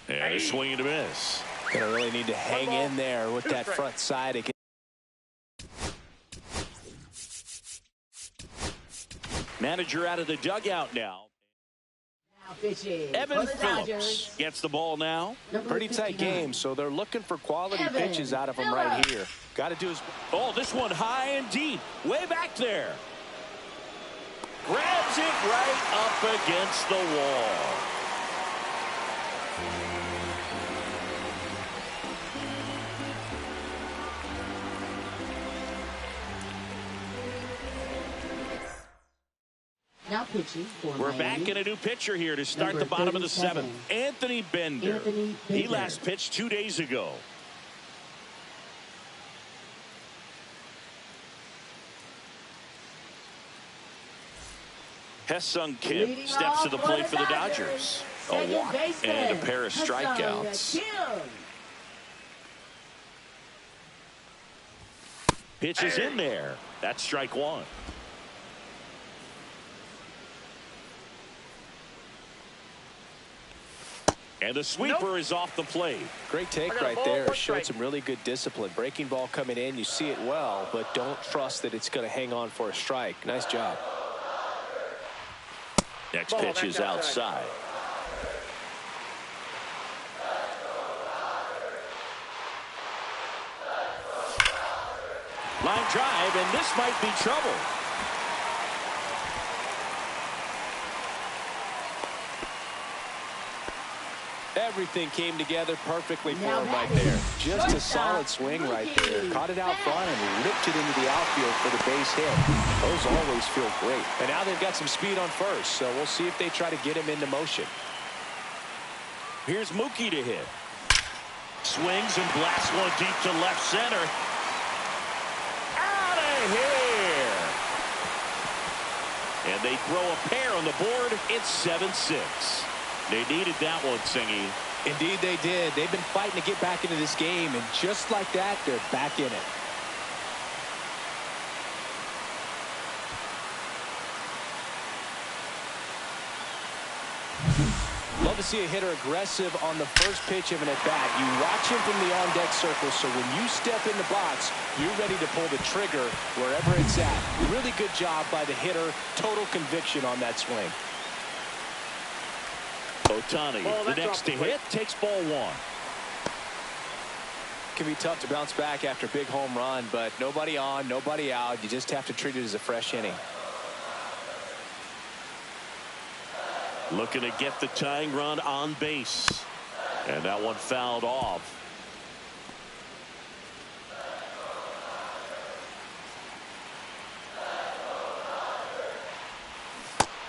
And a swing and a miss. Gonna really need to hang in there with that front side again. Manager out of the dugout now. Evan Phillips gets the ball now. Pretty tight game, so they're looking for quality pitches out of him right here. Got to do his... Oh, this one high and deep. Way back there. Grabs it right up against the wall. pitching for We're Miami. back in a new pitcher here to start Number the bottom of the 37. seventh. Anthony Bender. Anthony He Bender. last pitched 2 days ago. Hesung Kim Leading steps to off the for plate the for the Dodgers. Dodgers. A Second walk baseman, and a pair of Hesung strikeouts. Kim. Pitch is in there. That's strike one. And the sweeper is off the plate. Great take right there. Showed some really good discipline. Breaking ball coming in. You see it well, but don't trust that it's going to hang on for a strike. Nice job. Next pitch is outside. Line drive, and this might be trouble. Everything came together perfectly for Now him right batting, there. Just a shortstop, solid swing right there. Mookie Caught it out front and Betts. ripped it into the outfield for the base hit. Those always feel great. And now they've got some speed on first, so we'll see if they try to get him into motion. Here's Mookie to hit. Swings and blasts one deep to left center. Out of here. And they throw a pair on the board. It's 7-6. They needed that one, Singy. Indeed they did. They've been fighting to get back into this game, and just like that, they're back in it. Love to see a hitter aggressive on the first pitch of an at-bat. You watch him from the on-deck circle, so when you step in the box, you're ready to pull the trigger wherever it's at. Really good job by the hitter. Total conviction on that swing. Ohtani, the next to hit, takes ball one. Can be tough to bounce back after a big home run, but nobody on, nobody out. You just have to treat it as a fresh inning. Looking to get the tying run on base. And that one fouled off.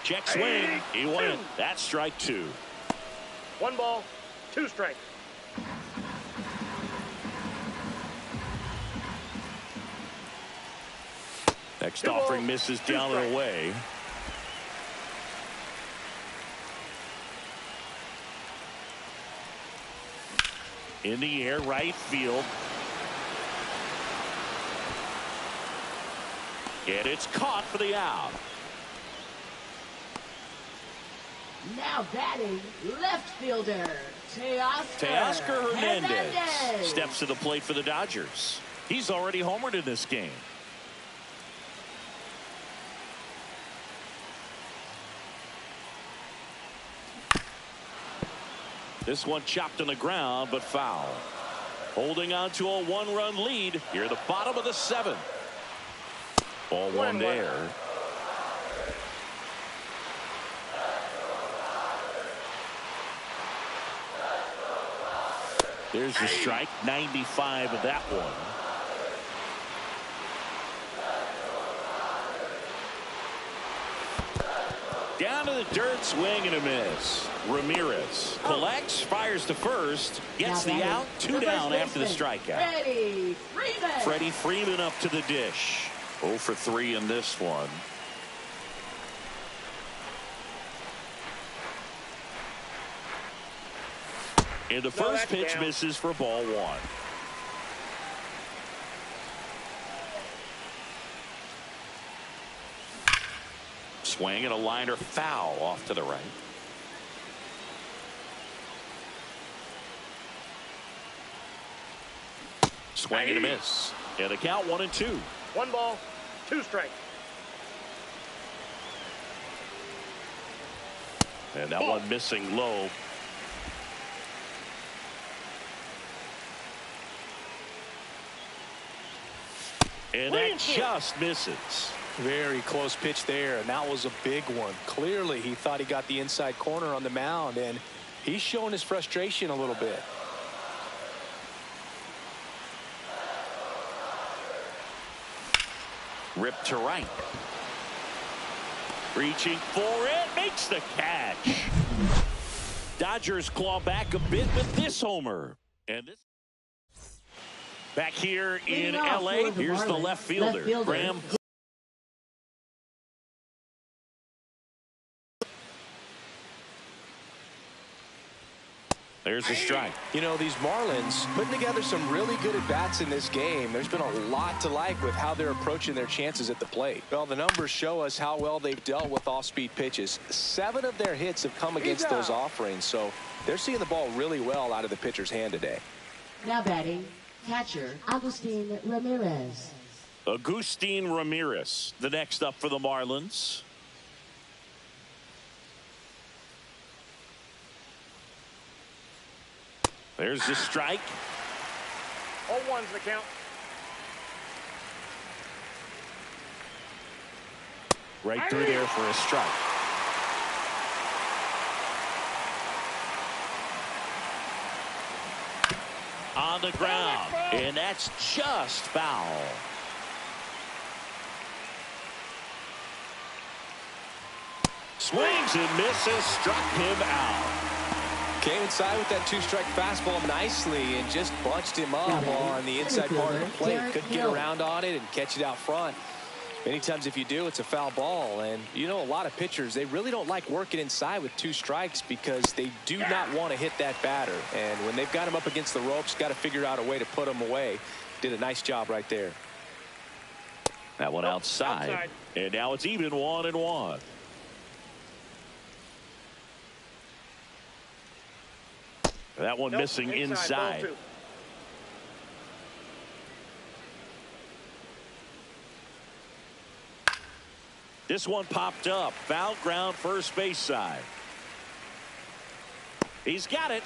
Check swing. He went. That's strike two. 1 ball, 2 strikes. Next 2 offering balls, misses 2 down and strikes. away. In the air, right field. And it's caught for the out. Now batting, left fielder, Teoscar Hernandez steps to the plate for the Dodgers. He's already homered in this game. This one chopped on the ground, but foul. Holding on to a 1-run lead here at the bottom of the seventh. Ball one there. There's the strike, 95 of that one. Down to the dirt, swing and a miss. Ramirez collects, fires to first, gets the out, 2 down after the strikeout. Freddie Freeman up to the dish. 0 for 3 in this one. And the first pitch down. misses for ball one. Swing and a liner foul off to the right. Swing and a miss. And the count 1-2. 1 ball, 2 strikes. And that one missing low. And that just misses. Very close pitch there, and that was a big one. Clearly, he thought he got the inside corner on the mound, and he's showing his frustration a little bit. Ripped to right. Reaching for it, makes the catch. Dodgers claw back a bit with this homer. And this back here in LA, here's the left fielder. Graham. There's a strike. You know, these Marlins putting together some really good at-bats in this game. There's been a lot to like with how they're approaching their chances at the plate. Well, the numbers show us how well they've dealt with off-speed pitches. 7 of their hits have come against those offerings, so they're seeing the ball really well out of the pitcher's hand today. Now batting, catcher Agustin Ramirez. Agustin Ramirez, the next up for the Marlins. There's the strike. 0-1's the count. Right through there for a strike. On the ground, and that's just foul. Swings and misses, struck him out. Came inside with that 2-strike fastball nicely and just bunched him up on the inside part of the plate. Couldn't get around on it and catch it out front. Many times if you do, it's a foul ball. And you know, a lot of pitchers, they really don't like working inside with 2 strikes because they do not want to hit that batter. And when they've got him up against the ropes, got to figure out a way to put him away. Did a nice job right there. That one outside. And now it's even 1-1. That one missing inside. This one popped up. Foul ground, first base side. He's got it.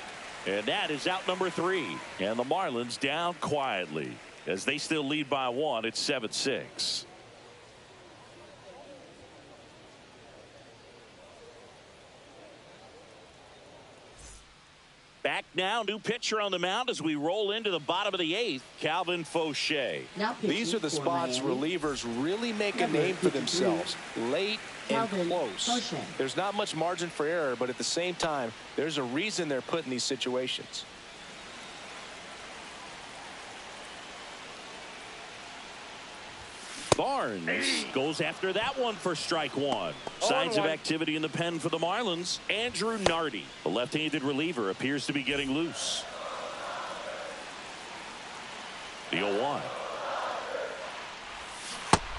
And that is out number 3. And the Marlins down quietly as they still lead by 1. It's 7-6. Back now, new pitcher on the mound as we roll into the bottom of the 8th, Calvin Fauché. These are the spots relievers really make a name for themselves. Late and close. There's not much margin for error, but at the same time, there's a reason they're put in these situations. Barnes goes after that one for strike 1. Signs of activity in the pen for the Marlins. Andrew Nardi, the left-handed reliever, appears to be getting loose. The 0-1.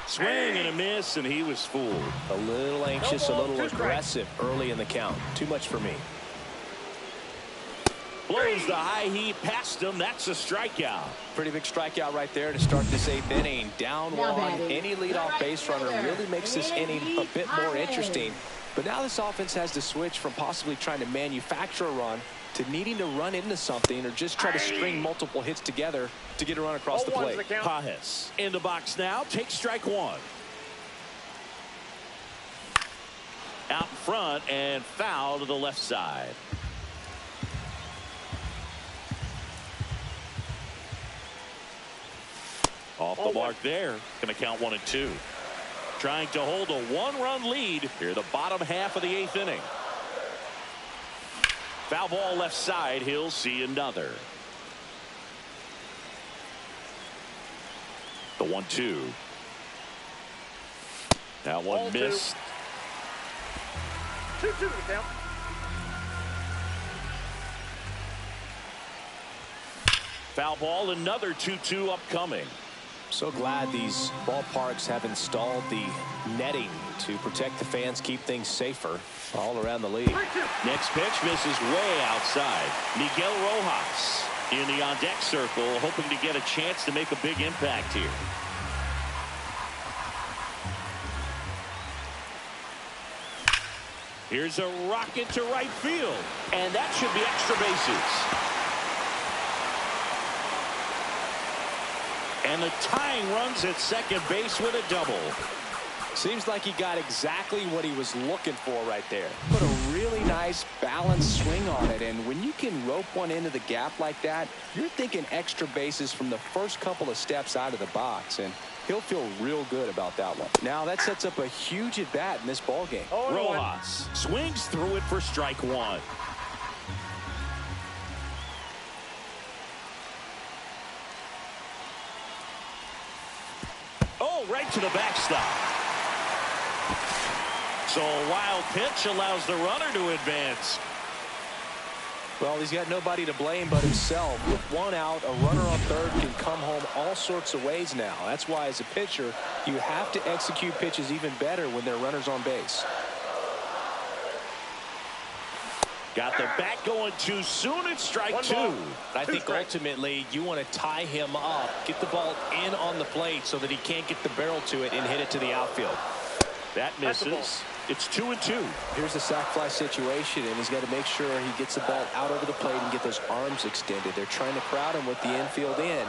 Swing and a miss, and he was fooled. A little anxious, a little aggressive early in the count. Too much for me. Blows the high heat past him. That's a strikeout. Pretty big strikeout right there to start this 8th inning. Down 1. Any leadoff base runner really makes this inning a bit more interesting. But now this offense has to switch from possibly trying to manufacture a run to needing to run into something or just try to string multiple hits together to get a run across the plate. Pajes in the box now. Takes strike 1. Out in front and foul to the left side. Off the mark there. Going to count 1 and 2. Trying to hold a 1-run lead here, the bottom half of the 8th inning. Foul ball left side. He'll see another. The 1-2. That one missed. 2-2 to count. Foul ball, another 2-2 upcoming. So glad these ballparks have installed the netting to protect the fans, keep things safer all around the league. Next pitch misses way outside. Miguel Rojas in the on-deck circle, hoping to get a chance to make a big impact here. Here's a rocket to right field, and that should be extra bases. And the tying runs at second base with a double. Seems like he got exactly what he was looking for right there. Put a really nice balanced swing on it, and when you can rope one into the gap like that, you're thinking extra bases from the first couple of steps out of the box, and he'll feel real good about that one. Now that sets up a huge at bat in this ball game. Rojas swings through it for strike one. Oh, right to the backstop. So a wild pitch allows the runner to advance. Well, he's got nobody to blame but himself. With one out, a runner on third can come home all sorts of ways now. That's why, as a pitcher, you have to execute pitches even better when there are runners on base. Got the bat going too soon. It's strike two. I think ultimately you want to tie him up, get the ball in on the plate so that he can't get the barrel to it and hit it to the outfield. That misses. It's 2-2. Here's the sac fly situation, and he's got to make sure he gets the ball out over the plate and get those arms extended. They're trying to crowd him with the infield in.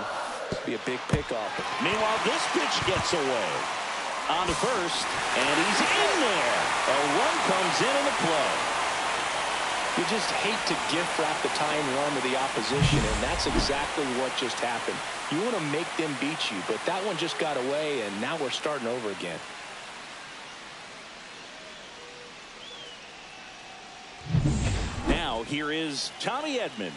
Be a big pickoff. Meanwhile, this pitch gets away. On to first, and he's in there. A run comes in the play. You just hate to gift wrap the tying run to the opposition, and that's exactly what just happened. You want to make them beat you, but that one just got away, and now we're starting over again. Now here is Tommy Edman.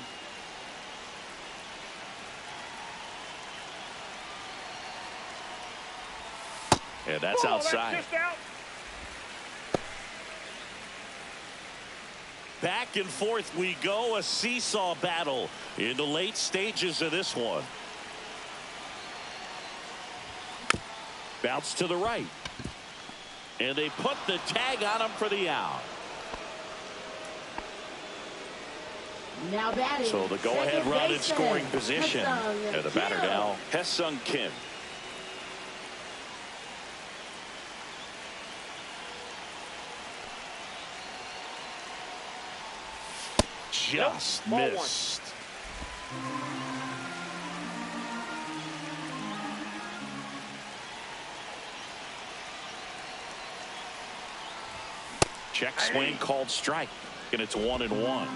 And that's outside. That's just out. Back and forth we go, a seesaw battle in the late stages of this one. Bounce to the right. And they put the tag on him for the out. Now batting. So the go-ahead run in scoring position. And the batter now, Hesung Kim. Just missed. Check swing called strike, and it's 1-1.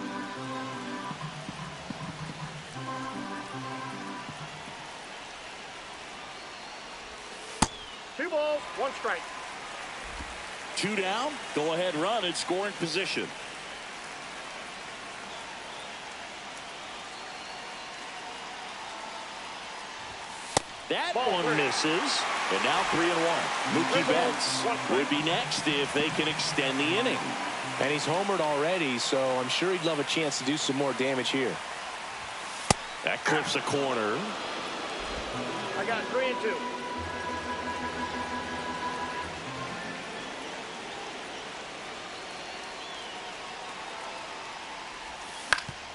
Two balls, one strike. Two down, go ahead run in scoring position. That one misses, and now 3-1. Mookie Betts would be next if they can extend the inning. And he's homered already, so I'm sure he'd love a chance to do some more damage here. That clips a corner. I got 3-2.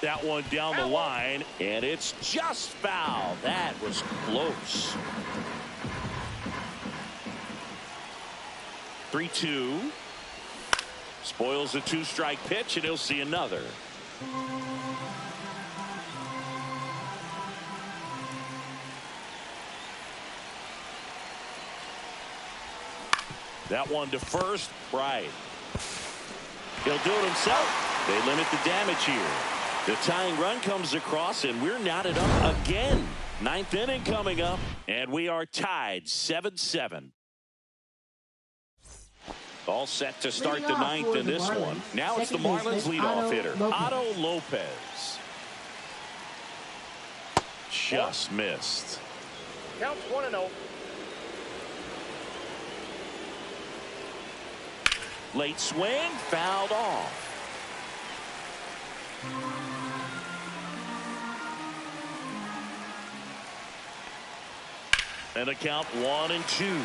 That one down the line, and it's just foul. That was close. 3-2. Spoils a two-strike pitch, and he'll see another. That one to first, right. He'll do it himself. They limit the damage here. The tying run comes across, and we're knotted up again. Ninth inning coming up, and we are tied 7-7. All set to start the ninth in this one. Now it's the Marlins leadoff hitter, Otto Lopez. Just missed. Counts 1-0. Late swing, fouled off. And a count 1-2.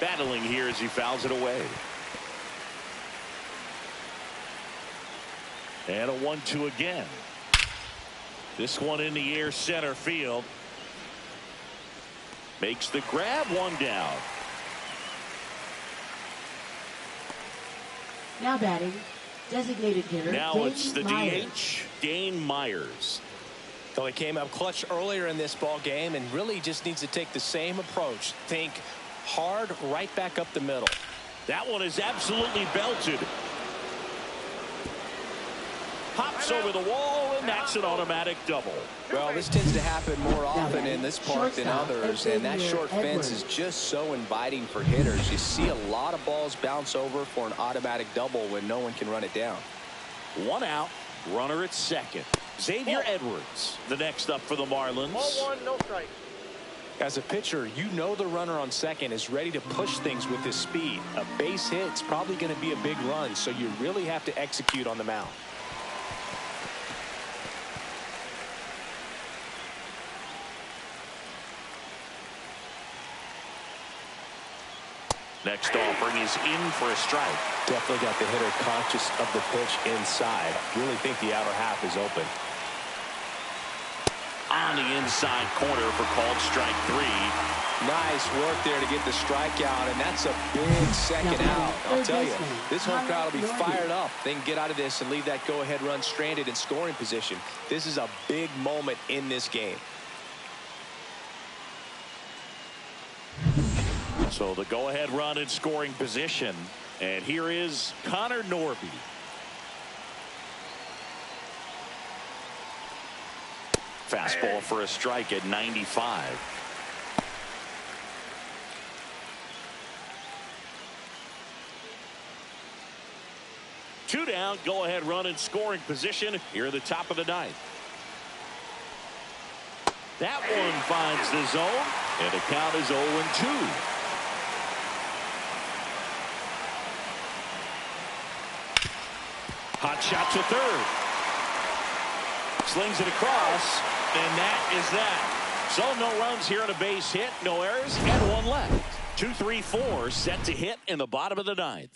Battling here as he fouls it away. And a 1-2 again. This one in the air, center field. Makes the grab, one down. Now batting, designated hitter. Now it's the DH, Dane Myers. So he came up clutch earlier in this ball game and really just needs to take the same approach. Think hard right back up the middle. That one is absolutely belted. Pops over the wall, and that's an automatic double. Well, this tends to happen more often in this park than others, and that short fence is just so inviting for hitters. You see a lot of balls bounce over for an automatic double when no one can run it down. 1 out, runner at second. Xavier Edwards, the next up for the Marlins. Ball 1, no strike. As a pitcher, you know the runner on second is ready to push things with his speed. A base hit's probably going to be a big run, so you really have to execute on the mound. Next offering is in for a strike. Definitely got the hitter conscious of the pitch inside. Really think the outer half is open. On the inside corner for called strike 3. Nice work there to get the strikeout, and that's a big second out. I'll tell you, this home crowd will be fired up. They can get out of this and leave that go-ahead run stranded in scoring position. This is a big moment in this game. So the go-ahead run in scoring position. And here is Connor Norby. Fastball for a strike at 95. Two down, go-ahead run in scoring position here at the top of the 9th. That one finds the zone, and the count is 0-2. Hot shot to third. Slings it across, and that is that. So no runs here on a base hit, no errors, and 1 left. 2-3-4 set to hit in the bottom of the 9th.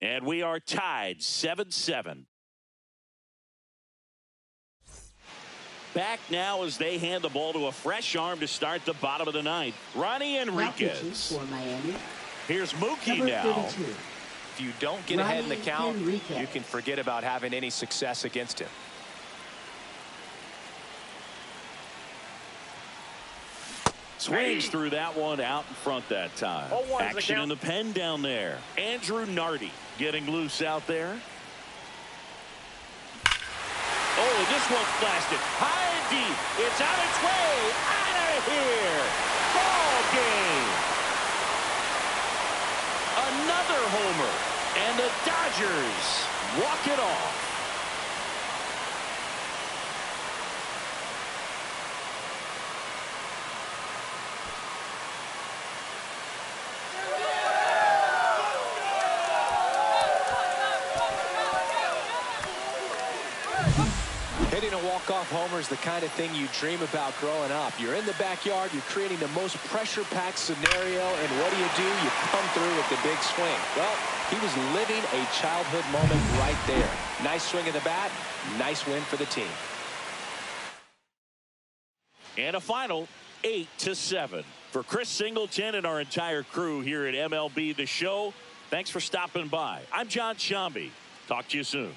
And we are tied 7-7. Back now as they hand the ball to a fresh arm to start the bottom of the 9th. Ronnie Enriquez. For Miami. Here's Mookie Number now. 32. If you don't get ahead in the count, you can forget about having any success against him. Swings through that one out in front that time. Action in the pen down there. Andrew Nardi getting loose out there. Oh, and this one's blasted. High and deep. It's on its way. Out of here. Ball game. Another homer. And the Dodgers walk it off. Hitting a walk-off homer is the kind of thing you dream about growing up. You're in the backyard, you're creating the most pressure-packed scenario, and what do? You come through with the big swing. Well, he was living a childhood moment right there. Nice swing of the bat, nice win for the team. And a final 8-7. For Chris Singleton and our entire crew here at MLB The Show, thanks for stopping by. I'm John Shambi. Talk to you soon.